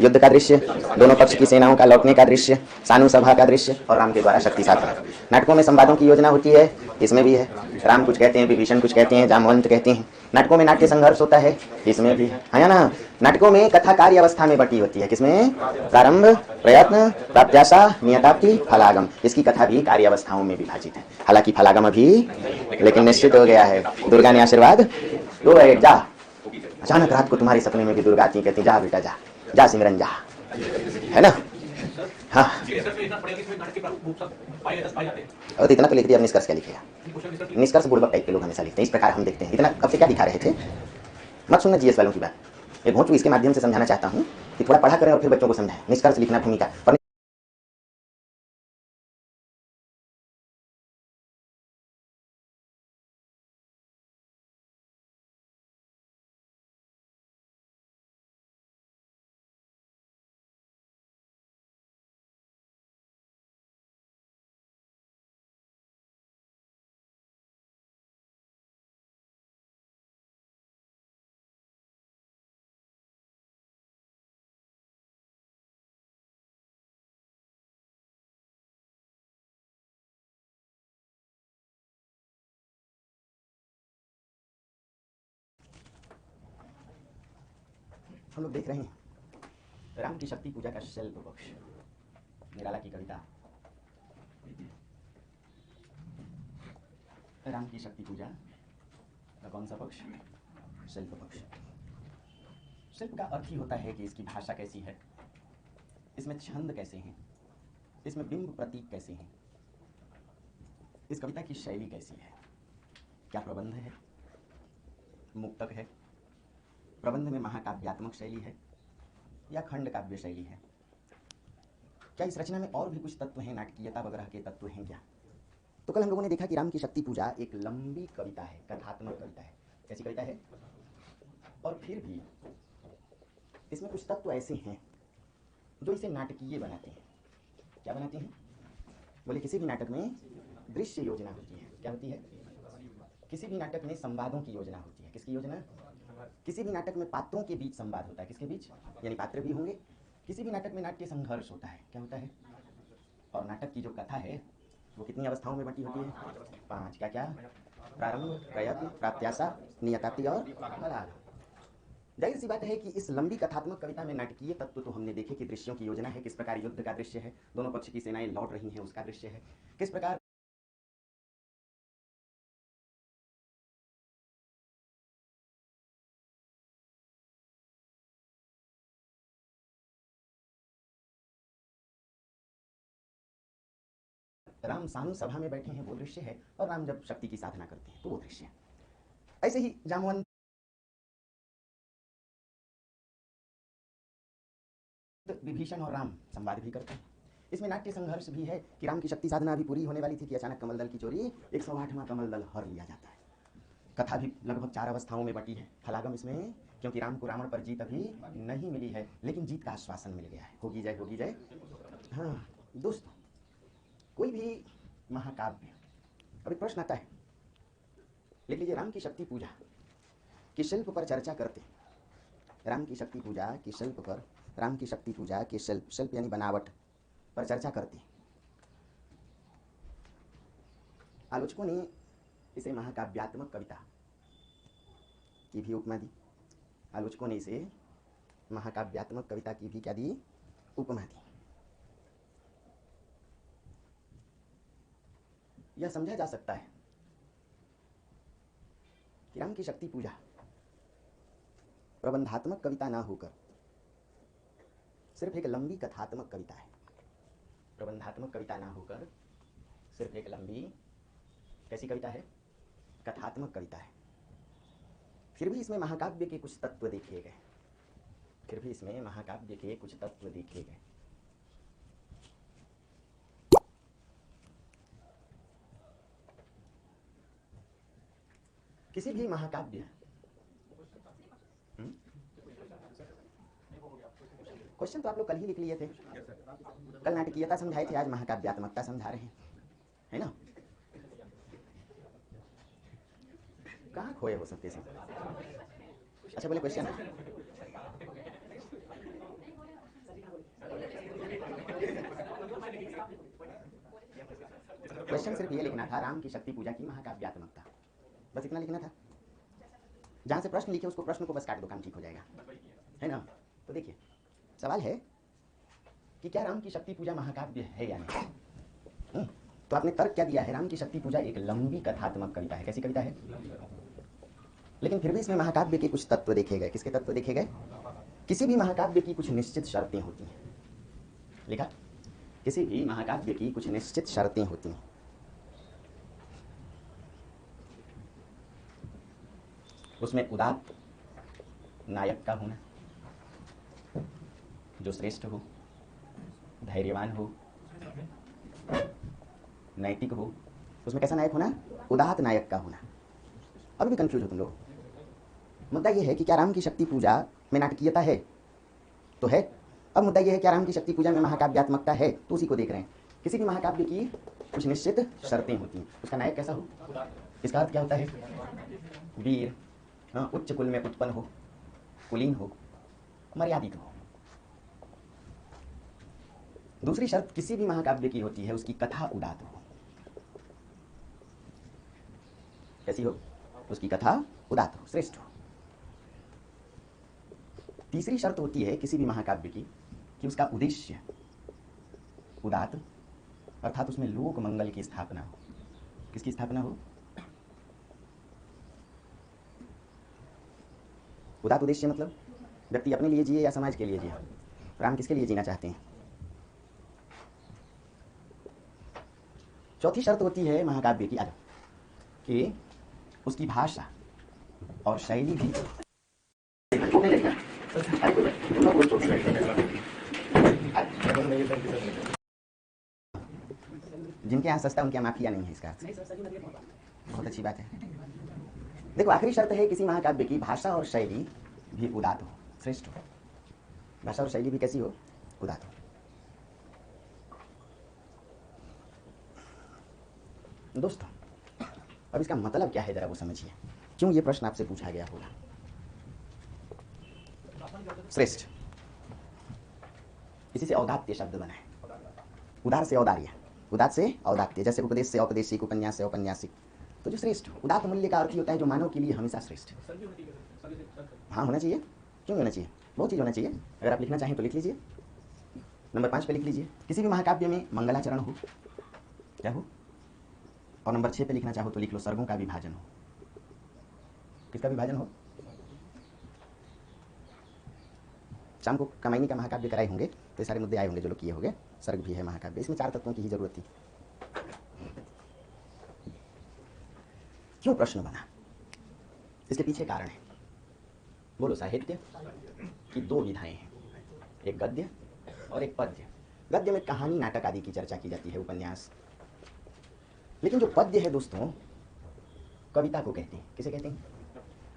युद्ध का दृश्य, दोनों पक्ष की सेनाओं का लौटने का दृश्य, सानु सभा का दृश्य और राम के द्वारा शक्ति साधना। नाटकों में संवादों की योजना होती है, इसमें भी है। राम कुछ कहते हैं, विभीषण कुछ कहते हैं, जामवंत कहते हैं। नाटकों में नाट्य संघर्ष होता है, इसमें भी है ना। नाटकों में कथा कार्य अवस्था में बटी होती है। किसमें? प्रारंभ, प्रयत्न, प्राप्त्याशा, नियताप्ति, फलागम। इसकी कथा भी कार्य अवस्थाओं में विभाजित है। हालांकि फलागम अभी लेकिन निश्चित हो गया है। दुर्गा ने आशीर्वाद दो, बैठ जा। अचानक रात को तुम्हारे सपने में भी दुर्गा आती कहती जा बेटा जा, जा सिमरन जा, है ना। हाँ और इतना तो लिख दिया, अब निष्कर्ष क्या लिखेगा? निष्कर्ष बुड़बक टाइप के लोग हमेशा लिखते हैं, इस प्रकार हम देखते हैं। इतना कब से क्या दिखा रहे थे? मत सुनना जीएस वालों की बात। ये घोंचू इसके माध्यम से समझाना चाहता हूँ कि थोड़ा पढ़ा करें और फिर बच्चों को समझाएं। निष्कर्ष लिखना भूमिका पर हम लोग देख रहे हैं राम की शक्ति पूजा का शिल्प पक्ष। निराला की कविता राम की शक्ति पूजा का कौन सा पक्ष? शिल्प पक्ष। शिल्प का अर्थ ही होता है कि इसकी भाषा कैसी है, इसमें छंद कैसे हैं, इसमें बिंब प्रतीक कैसे हैं, इस कविता की शैली कैसी है। क्या प्रबंध है, मुक्तक है, प्रबंध में महाकाव्यात्मक शैली है या खंड काव्य शैली है, क्या इस रचना में और भी कुछ तत्व हैं, नाटकीयता वगैरह के तत्व हैं क्या? तो कल हम लोगों ने देखा कि राम की शक्ति पूजा एक लंबी कविता है, कथात्मक कविता है। कैसी कविता है? और फिर भी इसमें कुछ तत्व ऐसे हैं जो इसे नाटकीय बनाते हैं। क्या बनाते हैं? बोले किसी भी नाटक में दृश्य योजना होती है। क्या होती है? किसी भी नाटक में संवादों की योजना होती है। किसकी योजना? किसी भी नाटक में पात्रों के बीच संवाद होता है। किसके बीच? यानी पात्र भी होंगे। किसी भी नाटक में नाट्य संघर्ष होता है। क्या होता है? और नाटक की जो कथा है वो कितनी अवस्थाओं में बटी होती है? 5। क्या क्या? प्रारंभ, प्रयत्न, प्राप्त्याशा, नियताप्ति और फलागम। जाहिर सी बात है कि इस लंबी कथात्मक कविता में नाटकीय तत्व तो हमने देखे कि दृश्यों की योजना है, किस प्रकार युद्ध का दृश्य है, दोनों पक्ष की सेनाएं लौट रही हैं उसका दृश्य है, किस प्रकार राम सानु सभा में बैठे हैं वो दृश्य है, और राम जब शक्ति की साधना करते हैं तो वो दृश्य है। ऐसे ही जामवंत विभीषण और राम संवाद भी करते हैं। इसमें नाट्य संघर्ष भी है कि राम की शक्ति साधना अभी पूरी होने वाली थी कि अचानक कमल दल की चोरी 108वां कमल दल हर लिया जाता है। कथा भी लगभग 4 अवस्थाओं में बटी है। फलागम इसमें, क्योंकि राम को रावण पर जीत अभी नहीं मिली है, लेकिन जीत का आश्वासन मिल गया है। होगी जय, होगी जय। हाँ दोस्तों, कोई भी महाकाव्य, अभी प्रश्न आता है, लिख लीजिए, राम की शक्ति पूजा के शिल्प पर चर्चा करते, राम की शक्ति पूजा के शिल्प पर, राम की शक्ति पूजा के शिल्प, शिल्प यानी बनावट पर चर्चा करते। आलोचकों ने इसे महाकाव्यात्मक कविता की भी उपमा दी। आलोचकों ने इसे महाकाव्यात्मक कविता की भी क्या दी? उपमा दी। यह समझा जा सकता है कि राम की शक्ति पूजा प्रबंधात्मक कविता ना होकर सिर्फ एक लंबी कथात्मक कविता है। प्रबंधात्मक कविता ना होकर सिर्फ एक लंबी कैसी कविता है? कथात्मक कविता है। फिर भी इसमें महाकाव्य के कुछ तत्व देखे गए, फिर भी इसमें महाकाव्य के कुछ तत्व देखे गए। किसी भी महाकाव्य, क्वेश्चन तो आप लोग कल ही लिख लिए थे, कल नाटकीयता समझाए थे, आज महाकाव्यात्मकता समझा रहे हैं, है ना? कहाँ खोए हो सकते से? अच्छा बोले क्वेश्चन, क्वेश्चन सिर्फ ये लिखना था, राम की शक्ति पूजा की महाकाव्यात्मकता, बस इतना लिखना था। जहाँ से प्रश्न लिखे उसको, प्रश्न को बस काट दो, काम ठीक हो जाएगा, है ना? तो देखिए, सवाल है कि क्या राम की शक्ति पूजा महाकाव्य है या नहीं? तो आपने तर्क क्या दिया है? राम की शक्ति पूजा एक लंबी कथात्मक कविता है। कैसी कविता है? लेकिन फिर भी इसमें महाकाव्य के कुछ तत्व देखे गए। किसके तत्व देखे गए? किसी भी महाकाव्य की कुछ निश्चित शर्तें होती हैं। लिखा, किसी भी महाकाव्य की कुछ निश्चित शर्तें होती हैं। उसमें उदात्त नायक का होना, जो श्रेष्ठ हो, धैर्यवान हो, नैतिक हो। उसमें कैसा नायक होना? उदात्त नायक का होना। अभी भी कंफ्यूज हो तुम लोग। मुद्दा यह है कि क्या राम की शक्ति पूजा में नाटकीयता है? तो है। अब मुद्दा यह है क्या राम की शक्ति पूजा में महाकाव्यात्मकता है? तो उसी को देख रहे हैं। किसी भी महाकाव्य की कुछ निश्चित शर्तें होती हैं। उसका नायक कैसा हो? इसका अर्थ क्या होता है? वीर, उच्च कुल में उत्पन्न हो, कुलीन हो, मर्यादित हो। दूसरी शर्त किसी भी महाकाव्य की होती है, उसकी कथा उदात्त हो। कैसी हो? उसकी कथा उदात्त हो, श्रेष्ठ हो। तीसरी शर्त होती है किसी भी महाकाव्य की कि उसका उद्देश्य उदात्त, अर्थात उसमें लोक मंगल की स्थापना हो। किसकी स्थापना हो? उदात्त उद्देश्य मतलब व्यक्ति अपने लिए जिए या समाज के लिए जिए। राम किसके लिए जीना चाहते हैं? चौथी शर्त होती है महाकाव्य की कि उसकी भाषा और शैली भी जिनके यहाँ सस्ता उनके यहाँ माफिया नहीं है। इसका बहुत अच्छी बात है। देखो, आखिरी शर्त है किसी महाकाव्य की भाषा और शैली भी उदात्त हो, श्रेष्ठ हो। भाषा और शैली भी कैसी हो? उदात्त हो। दोस्तों, अब इसका मतलब क्या है जरा वो समझिए। क्यों ये प्रश्न आपसे पूछा गया होगा? श्रेष्ठ, इसी से औदात्य शब्द बना है। उदार से औदार्य, उदात से औदात्य। जैसे उपदेश से औपदेशिक, उपन्यास से औपन्यासिक। तो जो श्रेष्ठ, उदात्त मूल्य का अर्थ होता है जो मानव के लिए हमेशा श्रेष्ठ। हाँ, होना चाहिए। क्यों होना चाहिए? बहुत चीज़ होना चाहिए। अगर आप लिखना चाहें तो लिख लीजिए। नंबर 5 पे लिख लीजिए, किसी भी महाकाव्य में मंगलाचरण हो, क्या हो? और नंबर 6 पे लिखना चाहो तो लिख लो, सर्गों का विभाजन हो। किसका विभाजन हो? शाम को कमाईनी का महाकाव्य कराए होंगे तो ये सारे मुद्दे आए होंगे जो लोग किए होंगे। सर्ग भी है महाकाव्य, इसमें 4 तत्वों की ही जरूरत थी। क्यों प्रश्न बना? इसके पीछे कारण है। बोलो, साहित्य की दो विधाएं हैं, एक गद्य और एक पद्य। गद्य में कहानी, नाटक आदि की चर्चा की जाती है, उपन्यास। लेकिन जो पद्य है दोस्तों, कविता को कहते हैं। किसे कहते हैं?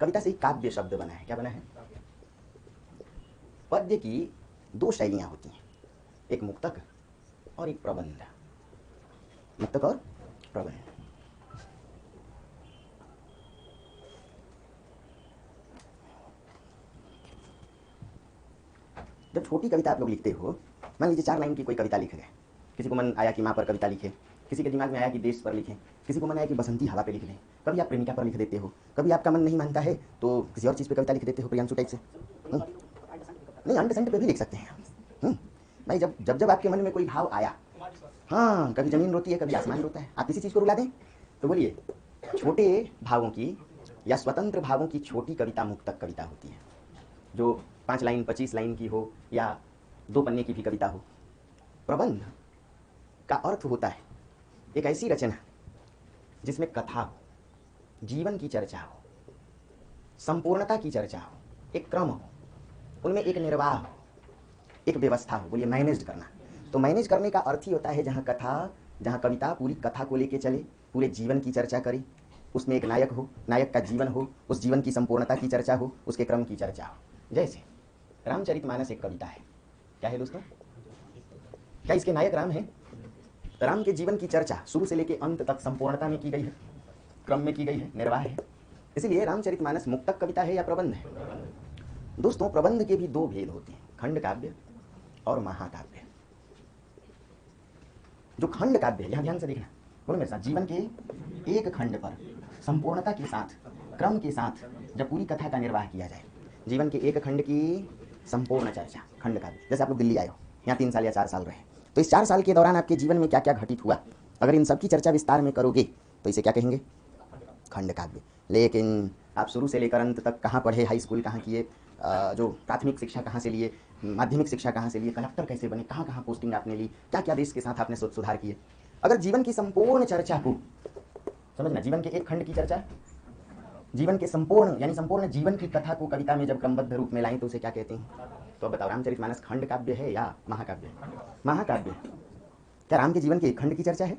कविता से ही काव्य शब्द बना है। क्या बना है? पद्य की दो शैलियां होती हैं, एक मुक्तक और एक प्रबंध। मुक्तक और प्रबंध। जब छोटी कविता आप लोग लिखते हो, मान लीजिए 4 लाइन की कोई कविता लिख गए, किसी को मन आया कि माँ पर कविता लिखे, किसी के दिमाग में आया कि देश पर लिखें, किसी को मन आया कि बसंती हवा पे लिख लें, कभी आप प्रेमिका पर लिख देते हो, कभी आपका मन नहीं मानता है तो किसी और चीज़ पे कविता लिख देते हो, प्रियांशु टाइप से। नहीं, अंट संट पे भी लिख सकते हैं। भाई जब जब जब आपके मन में कोई भाव आया, हाँ, कभी जमीन रोती है, कभी आसमान रोता है, आप किसी चीज़ को रुला दें तो बोलिए, छोटे भावों की या स्वतंत्र भावों की छोटी कविता मुक्तक कविता होती है, जो 5 लाइन 25 लाइन की हो या 2 पन्ने की भी कविता हो। प्रबंध का अर्थ होता है एक ऐसी रचना जिसमें कथा हो, जीवन की चर्चा हो, संपूर्णता की चर्चा हो, एक क्रम हो, उनमें एक निर्वाह हो, एक व्यवस्था हो। बोलिए मैनेज करना। तो मैनेज करने का अर्थ ही होता है जहाँ कविता पूरी कथा को लेके चले, पूरे जीवन की चर्चा करे, उसमें एक नायक हो, नायक का जीवन हो, उस जीवन की संपूर्णता की चर्चा हो, उसके क्रम की चर्चा हो। जैसे रामचरितमानस एक कविता है। क्या है दोस्तों? क्या इसके नायक राम है? राम के जीवन की चर्चा शुरू से लेकर अंत तक संपूर्णता में की गई है, क्रम में की गई है, निर्वाह है। इसलिए रामचरितमानस मुक्तक कविता है या प्रबंध है? दोस्तों, प्रबंध के भी 2 भेद होते हैं, खंड काव्य और महाकाव्य। जो खंड काव्य है, यहां ध्यान से देखना, बोलो मेरे साथ, जीवन के एक खंड पर संपूर्णता के साथ, क्रम के साथ जब पूरी कथा का निर्वाह किया जाए, जीवन के एक खंड की संपूर्ण चर्चा, खंड काव्य। जैसे आप लोग दिल्ली आए हो, यहाँ 3 साल या 4 साल रहे, तो इस 4 साल के दौरान आपके जीवन में क्या क्या घटित हुआ, अगर इन सब की चर्चा विस्तार में करोगे तो इसे क्या कहेंगे? खंड काव्य। लेकिन आप शुरू से लेकर अंत तक कहाँ पढ़े, हाई स्कूल कहाँ किए, जो प्राथमिक शिक्षा कहाँ से लिए, माध्यमिक शिक्षा कहाँ से लिए, कलेक्टर कैसे बने, कहाँ कहाँ पोस्टिंग आपने ली, क्या क्या देश के साथ आपने सुधार किए, अगर जीवन की संपूर्ण चर्चा को समझना, जीवन के एक खंड की चर्चा, जीवन के संपूर्ण यानी संपूर्ण जीवन की कथा को कविता में जब क्रमबद्ध रूप में लाएं तो उसे क्या कहते हैं? तो बताओ, रामचरितमानस खंड काव्य है या महाकाव्य? महाकाव्य। क्या राम के जीवन के एक खंड की चर्चा है?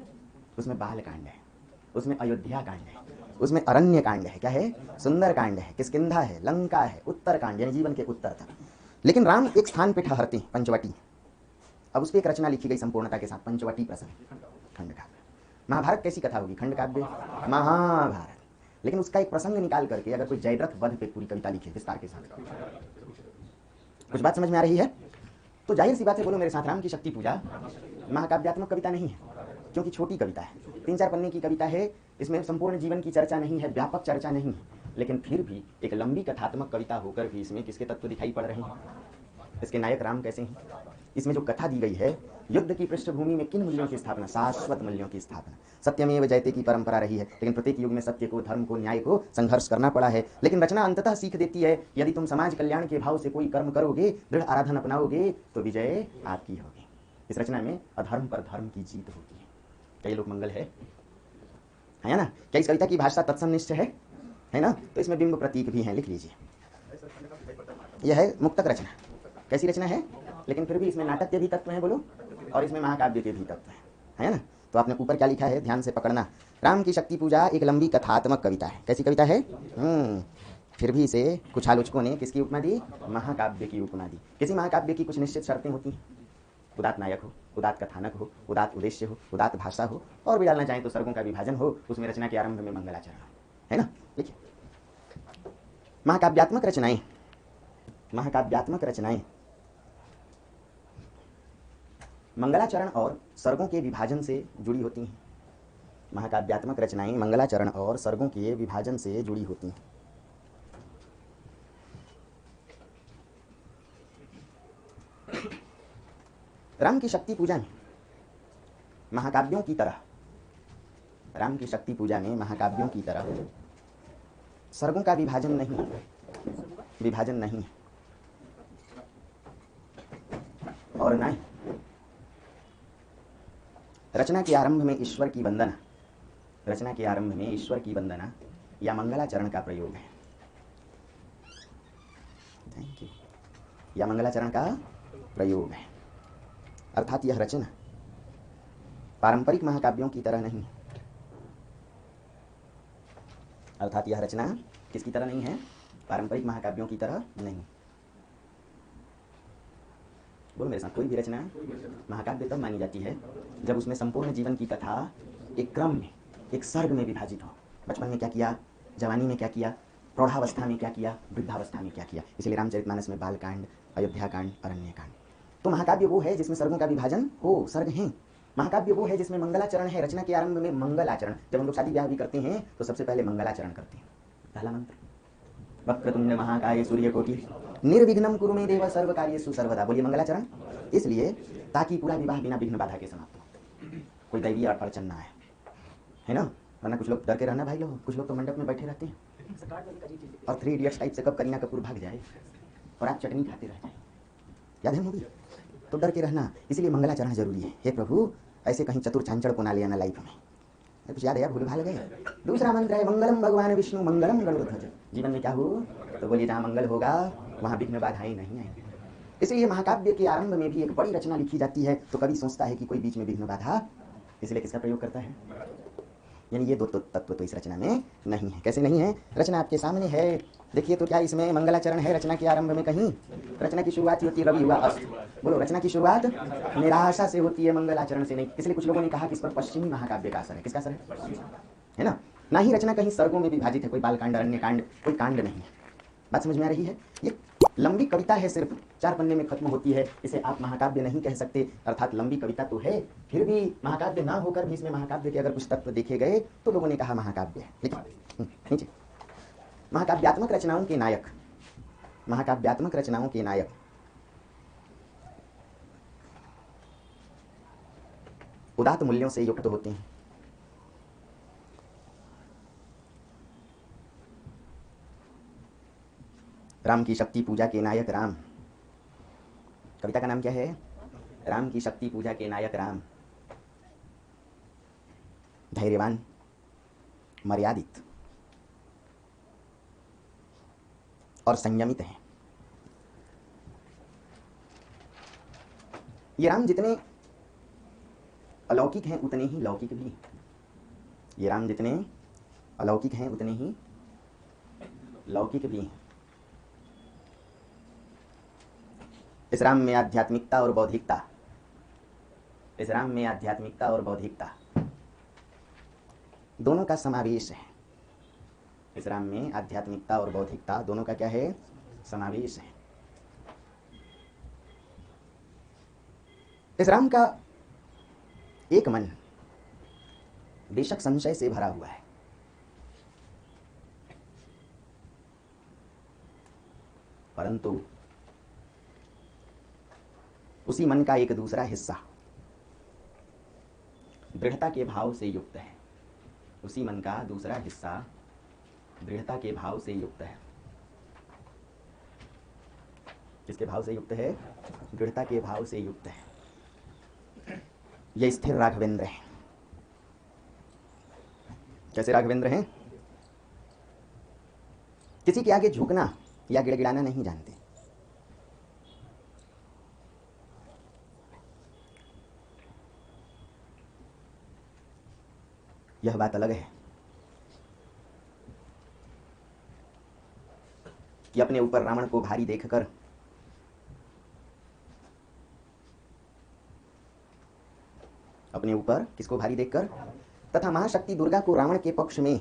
उसमें बाल कांड है, उसमें अयोध्या कांड है, उसमें अरण्य कांड है, क्या है? सुंदर कांड है, किष्किंधा है, लंका है, उत्तर कांड यानी जीवन के उत्तर तक। लेकिन राम एक स्थान पे ठहरते हैं, पंचवटी। अब उस पर एक रचना लिखी गई संपूर्णता के साथ, पंचवटी प्रसंग, खंड काव्य। महाभारत कैसी कथा होगी? खंड काव्य, महाभारत। लेकिन उसका एक प्रसंग निकाल करके अगर कोई जयद्रथ वध पे पूरी कविता लिखे विस्तार के साथ, कुछ बात समझ में आ रही है? तो जाहिर सी बात है, बोलो मेरे साथ, राम की शक्ति पूजा महाकाव्यात्मक कविता नहीं है, क्योंकि छोटी कविता है, 3-4 पन्ने की कविता है, इसमें संपूर्ण जीवन की चर्चा नहीं है, व्यापक चर्चा नहीं है। लेकिन फिर भी एक लंबी कथात्मक कविता होकर भी इसमें किसके तत्व दिखाई पड़ रहे हैं? इसके नायक राम कैसे हैं? इसमें जो कथा दी गई है, युद्ध की पृष्ठभूमि में किन मूल्यों की स्थापना? शाश्वत मूल्यों की स्थापना। सत्यमेव जयते की परंपरा रही है, लेकिन प्रत्येक युग में सत्य को, धर्म को, न्याय को संघर्ष करना पड़ा है। लेकिन रचना अंततः सीख देती है, यदि तुम समाज कल्याण के भाव से कोई कर्म करोगे, दृढ़ आराधन अपनाओगे, तो विजय आपकी होगी। इस रचना में अधर्म पर धर्म की जीत होती है। कई लोग मंगल है ना? क्या इस कविता की भाषा तत्समनिष्ठ है ना? तो इसमें बिंब प्रतीक भी हैं, लिख लीजिए। यह है मुक्तक रचना। कैसी रचना है? लेकिन फिर भी इसमें नाटक के भी तत्व हैं, बोलो, और इसमें महाकाव्य के भी तत्व हैं, है ना? तो आपने ऊपर क्या लिखा है, ध्यान से पकड़ना। राम की शक्ति पूजा एक लंबी कथात्मक कविता है। कैसी कविता है? फिर भी इसे कुछ आलोचकों ने किसकी उपमा दी? महाकाव्य की उपमा दी। किसी महाकाव्य की कुछ निश्चित शर्तें होती हैं, उदात्त नायक हो, उदात्त कथानक हो, उदात्त उद्देश्य हो, उदात्त भाषा हो, और भी डालना चाहें तो सर्गों का विभाजन हो, उसमें रचना के आरंभ में मंगलाचरण हो, है ना? देखिए, महाकाव्यात्मक रचनाएं, महाकाव्यात्मक रचनाएं मंगलाचरण और सर्गों के विभाजन से जुड़ी होती हैं। महाकाव्यात्मक रचनाएं मंगलाचरण और सर्गों के विभाजन से जुड़ी होती हैं। राम की शक्ति पूजा में महाकाव्यों की तरह, राम की शक्ति पूजा में महाकाव्यों की तरह सर्गों का विभाजन नहीं है, और ना रचना के आरंभ में ईश्वर की वंदना, रचना के आरंभ में ईश्वर की वंदना या मंगलाचरण का प्रयोग है। Thank you. या मंगलाचरण का प्रयोग है, अर्थात यह रचना पारंपरिक महाकाव्यों की तरह नहीं, अर्थात यह रचना किसकी तरह नहीं है? पारंपरिक महाकाव्यों की तरह नहीं। बोलो मेरे साथ, कोई भी रचना महाकाव्य तब मानी जाती है जब उसमें संपूर्ण जीवन की कथा एक क्रम में, एक सर्ग में विभाजित हो। बचपन में क्या किया, जवानी में क्या किया, प्रौढ़ावस्था में क्या किया, वृद्धावस्था में क्या किया। इसलिए रामचरितमानस में बालकांड, अयोध्याकांड, अरण्यकांड। तो महाकाव्य वो है जिसमें सर्गों का विभाजन हो, सर्ग हैं। महाकाव्य वो है जिसमें मंगलाचरण है। रचना के आरंभ में मंगलाचरण, जब हम लोग शादी ब्याह भी करते हैं तो सबसे पहले मंगलाचरण करते हैं। पहला मंत्र, वक्रतुंड महाकाय सूर्यकोटि निर्विघ्नं कुरु मे देव सर्व कार्येषु सर्वदा। बोलिए मंगलाचरण, इसलिए ताकि पूरा विवाह बिना विघ्न बाधा के समाप्त हो, कोई दैवीय अड़चन ना है ना। वरना कुछ लोग डर के रहना भाई लोग, कुछ लोग तो मंडप में बैठे रहते हैं और 3 इडियट्स टाइप से कब करीना कपूर भाग जाए और आप चटनी खाते रह जाए, याद है मूवी? तो डर के रहना, इसलिए मंगलाचरण जरूरी है। हे प्रभु, ऐसे कहीं चतुर चांचड़ को ना ले आना लाइफ में। कुछ याद है, भूल भाल गए? दूसरा मंत्र है मंगलम भगवान विष्णु मंगलम गरुड़ध्वज। जीवन में क्या हो तो बोलिए जहाँ मंगल होगा वहाँ विघ्न बाधाएं नहीं आएंगी। इसलिए महाकाव्य के आरंभ में भी एक बड़ी रचना लिखी जाती है तो कभी सोचता है कि कोई बीच में विघ्न बाधा, इसलिए किसका प्रयोग करता है? यानी ये दो तत्व तो इस रचना में नहीं है। कैसे नहीं है? रचना आपके सामने है, देखिए तो क्या इसमें मंगलाचरण है? रचना के आरंभ में कहीं? रचना की शुरुआत होती है रवि हुआ अस्त। बोलो, रचना की शुरुआत निराशा से होती है, मंगलाचरण से नहीं। इसलिए कुछ लोगों ने कहा कि इस पर पश्चिमी महाकाव्य का असर है। किसका असर है ना? ना ही रचना कहीं सर्गों में विभाजित है, कोई बालकांड, अरण्यकांड, कोई कांड नहीं है। बात समझ में आ रही है? ये लंबी कविता है, सिर्फ 4 पन्ने में खत्म होती है, इसे आप महाकाव्य नहीं कह सकते। अर्थात लंबी कविता तो है, फिर भी महाकाव्य ना होकर भी इसमें महाकाव्य के अगर कुछ तत्व देखे गए तो लोगों ने कहा महाकाव्य है। नीचे महाकाव्यात्मक रचनाओं के नायक, महाकाव्यात्मक रचनाओं के नायक उदात्त मूल्यों से युक्त होते हैं। राम की शक्ति पूजा के नायक राम। कविता का नाम क्या है? राम की शक्ति पूजा के नायक राम। धैर्यवान, मर्यादित और संयमित हैं। ये राम जितने अलौकिक हैं उतने ही लौकिक भी। ये राम जितने अलौकिक हैं उतने ही लौकिक भी हैं। इस राम में आध्यात्मिकता और बौद्धिकता, इस राम में आध्यात्मिकता और बौद्धिकता दोनों का समावेश है। इस राम में आध्यात्मिकता और बौद्धिकता दोनों का क्या है? समावेश है। इस राम का एक मन बेशक संशय से भरा हुआ है, परंतु उसी मन का एक दूसरा हिस्सा दृढ़ता के भाव से युक्त है। उसी मन का दूसरा हिस्सा दृढ़ता के भाव से युक्त है। किसके भाव से युक्त है? दृढ़ता के भाव से युक्त है। यह स्थिर राघवेंद्र है। कैसे राघवेंद्र हैं? किसी के आगे झुकना या गिड़गिड़ाना नहीं जानते। यह बात अलग है कि अपने ऊपर रावण को भारी देखकर अपने ऊपर किसको भारी देखकर तथा महाशक्ति दुर्गा को रावण के पक्ष में,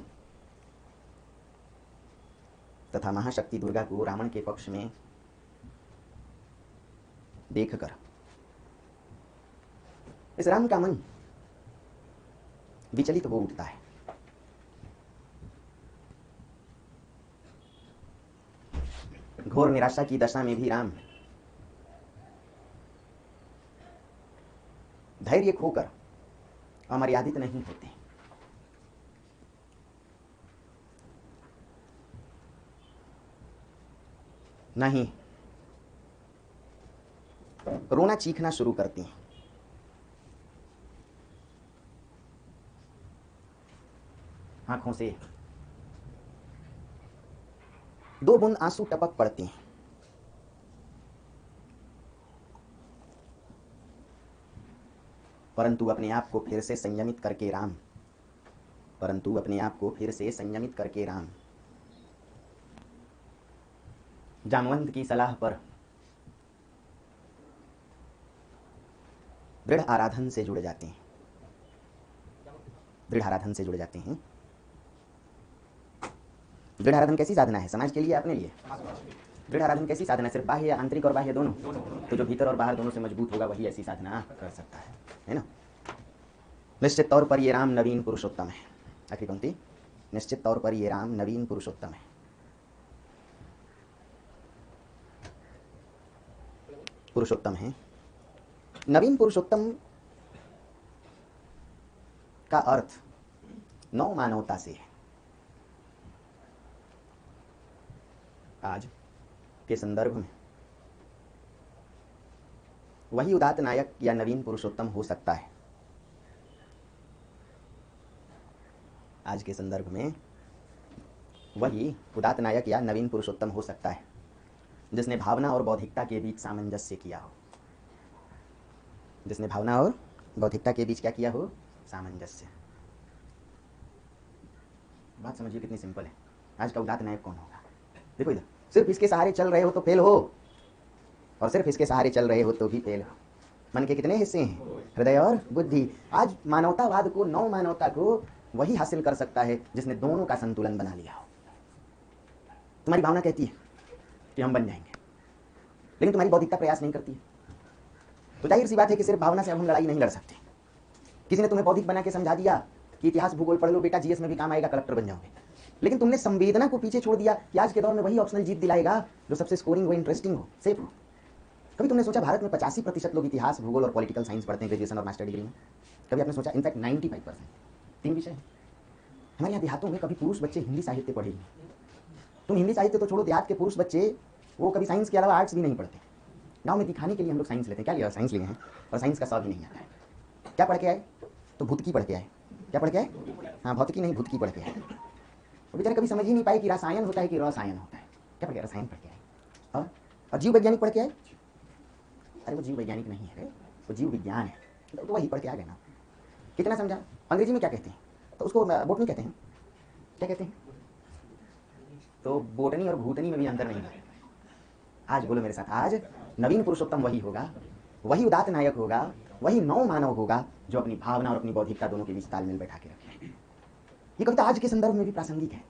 तथा महाशक्ति दुर्गा को रावण के पक्ष में देखकर इस राम का मन विचलित हो उठता है। घोर निराशा की दशा में भी राम धैर्य खोकर अमर्यादित नहीं होते। नहीं, रोना चीखना शुरू करते हैं। आंखों से दो बूंद आंसू टपक पड़ती हैं, परंतु अपने आप को फिर से संयमित करके राम, परंतु अपने आप को फिर से संयमित करके राम जामवंत की सलाह पर दृढ़ आराधन से जुड़ जाते हैं, दृढ़ आराधन से जुड़ जाते हैं। दृढ़ आराधन कैसी साधना है? समाज के लिए, अपने लिए। दृढ़ आराधन कैसी साधना है? सिर्फ बाह्य, आंतरिक और बाह्य दोनों? तो जो भीतर और बाहर दोनों से मजबूत होगा वही ऐसी साधना कर सकता है ना। निश्चित तौर पर ये राम नवीन पुरुषोत्तम है। आखिरी पंक्ति, निश्चित तौर पर ये राम नवीन पुरुषोत्तम है। पुरुषोत्तम है। नवीन पुरुषोत्तम का अर्थ नौ मानवता से है। आज के संदर्भ में वही उदात्त नायक या नवीन पुरुषोत्तम हो सकता है। आज के संदर्भ में वही उदात्त नायक या नवीन पुरुषोत्तम हो सकता है जिसने भावना और बौद्धिकता के बीच सामंजस्य किया हो, जिसने भावना और बौद्धिकता के बीच क्या किया हो? सामंजस्य। बात समझिए कितनी सिंपल है। आज का उदात्त नायक कौन होगा? देखो इधर, सिर्फ इसके सहारे चल रहे हो तो फेल हो, और सिर्फ इसके सहारे चल रहे हो तो भी फेल हो। मन के कितने हिस्से हैं? हृदय और बुद्धि। आज मानवतावाद को, नौ मानवता को वही हासिल कर सकता है जिसने दोनों का संतुलन बना लिया हो। तुम्हारी भावना कहती है कि हम बन जाएंगे, लेकिन तुम्हारी बौद्धिकता प्रयास नहीं करती है, तो जाहिर सी बात है कि सिर्फ भावना से अब हम लड़ाई नहीं लड़ सकते। किसी ने तुम्हें बौद्धिक बना के समझा दिया कि इतिहास भूगोल पढ़ लो बेटा, जीएस में भी काम आएगा, कलेक्टर बन जाओगे, लेकिन तुमने संवेदना को पीछे छोड़ दिया कि आज के दौर में वही ऑप्शनल जीत दिलाएगा जो सबसे स्कोरिंग हो, इंटरेस्टिंग हो, सेफ हो। कभी तुमने सोचा भारत में 85% लोग इतिहास, भूगोल और पॉलिटिकल साइंस पढ़ते हैं ग्रेजुएशन और मास्टर डिग्री में? कभी आपने सोचा? इनफैक्ट 95%। 3 विषय हैं। हमारे यहाँ देहातों में कभी पुरुष बच्चे हिंदी साहित्य पढ़े नहीं। तुम हिंदी साहित्य तो छोड़ो, देहात के पुरुष बच्चे वो कभी साइंस के अलावा आर्ट्स भी नहीं पढ़ते। गाँव में दिखाने के लिए हम लोग साइंस लेते हैं, क्या लिया? साइंस लिए हैं, और साइंस का स्वाद भी नहीं आता है। क्या पढ़ के आए? तो भूतकी पढ़ के आए। क्या पढ़ के आए? हाँ, भौतिकी नहीं, भूतकी पढ़ के आए। वो बेचारे कभी समझ ही नहीं पाए कि रसायन होता है कि रसायन होता है। क्या पढ़ के? रसायन पढ़ के आए। और जीव वैज्ञानिक पढ़ के आए। अरे वो जीव वैज्ञानिक नहीं है, वो जीव विज्ञान है, तो वही पढ़ के आ गए ना। कितना समझा? अंग्रेजी में क्या कहते हैं? तो उसको बोटनी कहते हैं। क्या कहते हैं? तो बोटनी और भूतनी में भी अंतर नहीं है। आज बोलो मेरे साथ, आज नवीन पुरुषोत्तम वही होगा, वही उदात्त नायक होगा, वही नौ मानव होगा जो अपनी भावना और अपनी बौद्धिकता दोनों के बीच तालमेल बैठा के रखे। ये कविता आज के संदर्भ में भी प्रासंगिक है।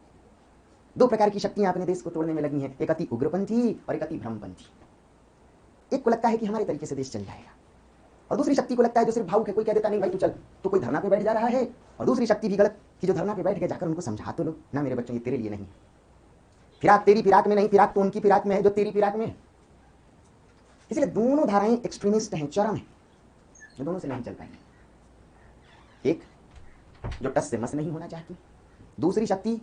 2 प्रकार की शक्तियां अपने देश को तोड़ने में लगी हैं, एक अति उग्रपंथी और एक अति भ्रमपंथी। एक को लगता है कि हमारे तरीके से देश चल जाएगा, और दूसरी शक्ति को लगता है जो सिर्फ भावुक है, कोई कह देता नहीं भाई तू चल, तो कोई धरना पे बैठ जा रहा है। और दूसरी शक्ति भी गलत कि जो धरना पे बैठ के जाकर उनको समझा तो लो ना, मेरे बच्चों ये तेरे लिए नहीं, फिराक तेरी फिराक में नहीं, फिराक तो उनकी फिराक में है जो तेरी फिराक में है। इसलिए दोनों धाराएं एक्सट्रीमिस्ट हैं, चरम है, जो दोनों से नहीं चल पाएंगे। एक जो टस से मस नहीं होना चाहती, दूसरी शक्ति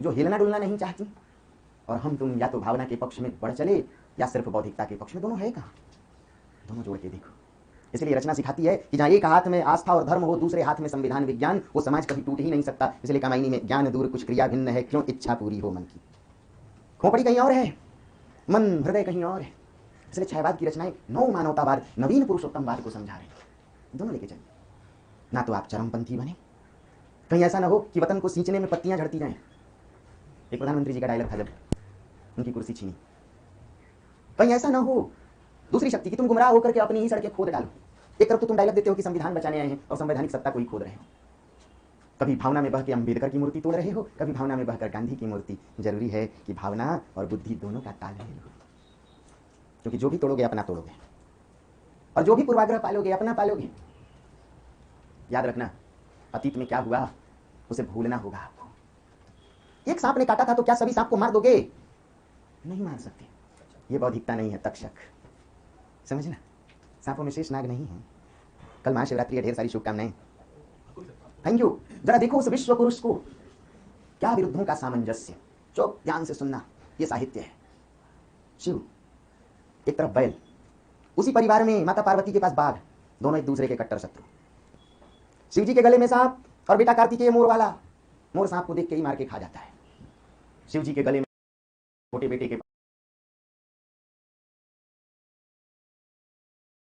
जो हिलना डुलना नहीं चाहती, और हम तुम या तो भावना के पक्ष में बढ़ चले या सिर्फ बौद्धिकता के पक्ष में। दोनों है कहाँ? दोनों जोड़ के देखो। इसलिए रचना सिखाती है कि जहाँ एक हाथ में आस्था और धर्म हो, दूसरे हाथ में संविधान विज्ञान, वो समाज कभी टूट ही नहीं सकता। इसलिए कामायनी में ज्ञान दूर कुछ क्रिया भिन्न है, क्यों इच्छा पूरी हो मन की। खोपड़ी कहीं और है, मन हृदय कहीं और है। इसलिए छयवाद की रचनाएं नौ मानवतावाद, नवीन पुरुषोत्तमवाद को समझा रहे हैं। दोनों लेके चलिए, ना तो आप चरमपंथी बने, कहीं ऐसा ना हो कि वतन को सींचने में पत्तियां झड़ती जाएं। एक प्रधानमंत्री जी का डायलॉग था जब उनकी कुर्सी छीनी, कहीं ऐसा ना हो दूसरी शक्ति की तुम गुमराह होकर के अपनी ही सड़कें खोद डालो। एक तरफ तो तुम डायलॉग देते हो कि संविधान बचाने आए हैं और संवैधानिक सत्ता को ही खोद रहे हो। कभी भावना में बह के अम्बेडकर की मूर्ति तोड़ रहे हो, कभी भावना में बहकर गांधी की मूर्ति। जरूरी है कि भावना और बुद्धि दोनों का तालमेल हो, क्योंकि जो भी तोड़ोगे अपना तोड़ोगे, और जो भी पूर्वाग्रह पालोगे अपना पालोगे। याद रखना, अतीत में क्या हुआ उसे भूलना होगा आपको। एक सांप ने काटा था तो क्या सभी सांप को मार दोगे? नहीं मार सकते। ये बौद्धिकता नहीं है, तक्षक। समझना, सांपों में शेष नाग नहीं है। कल महाशिवरात्रि है, ढेर सारी शुभकामनाएं। Thank you. जरा देखो उस विश्व पुरुष को, क्या विरुद्धों का सामंजस्य। चुप, ध्यान से सुनना, ये साहित्य है। शिव एक तरफ बैल, उसी परिवार में माता पार्वती के पास बाघ, दोनों एक दूसरे के कट्टर शत्रु। शिव जी के गले में सांप और बेटा कार्तिकेय मोर वाला। मोर सांप को देख के ही मार के खा जाता है। शिव जी के गले में छोटे बेटे के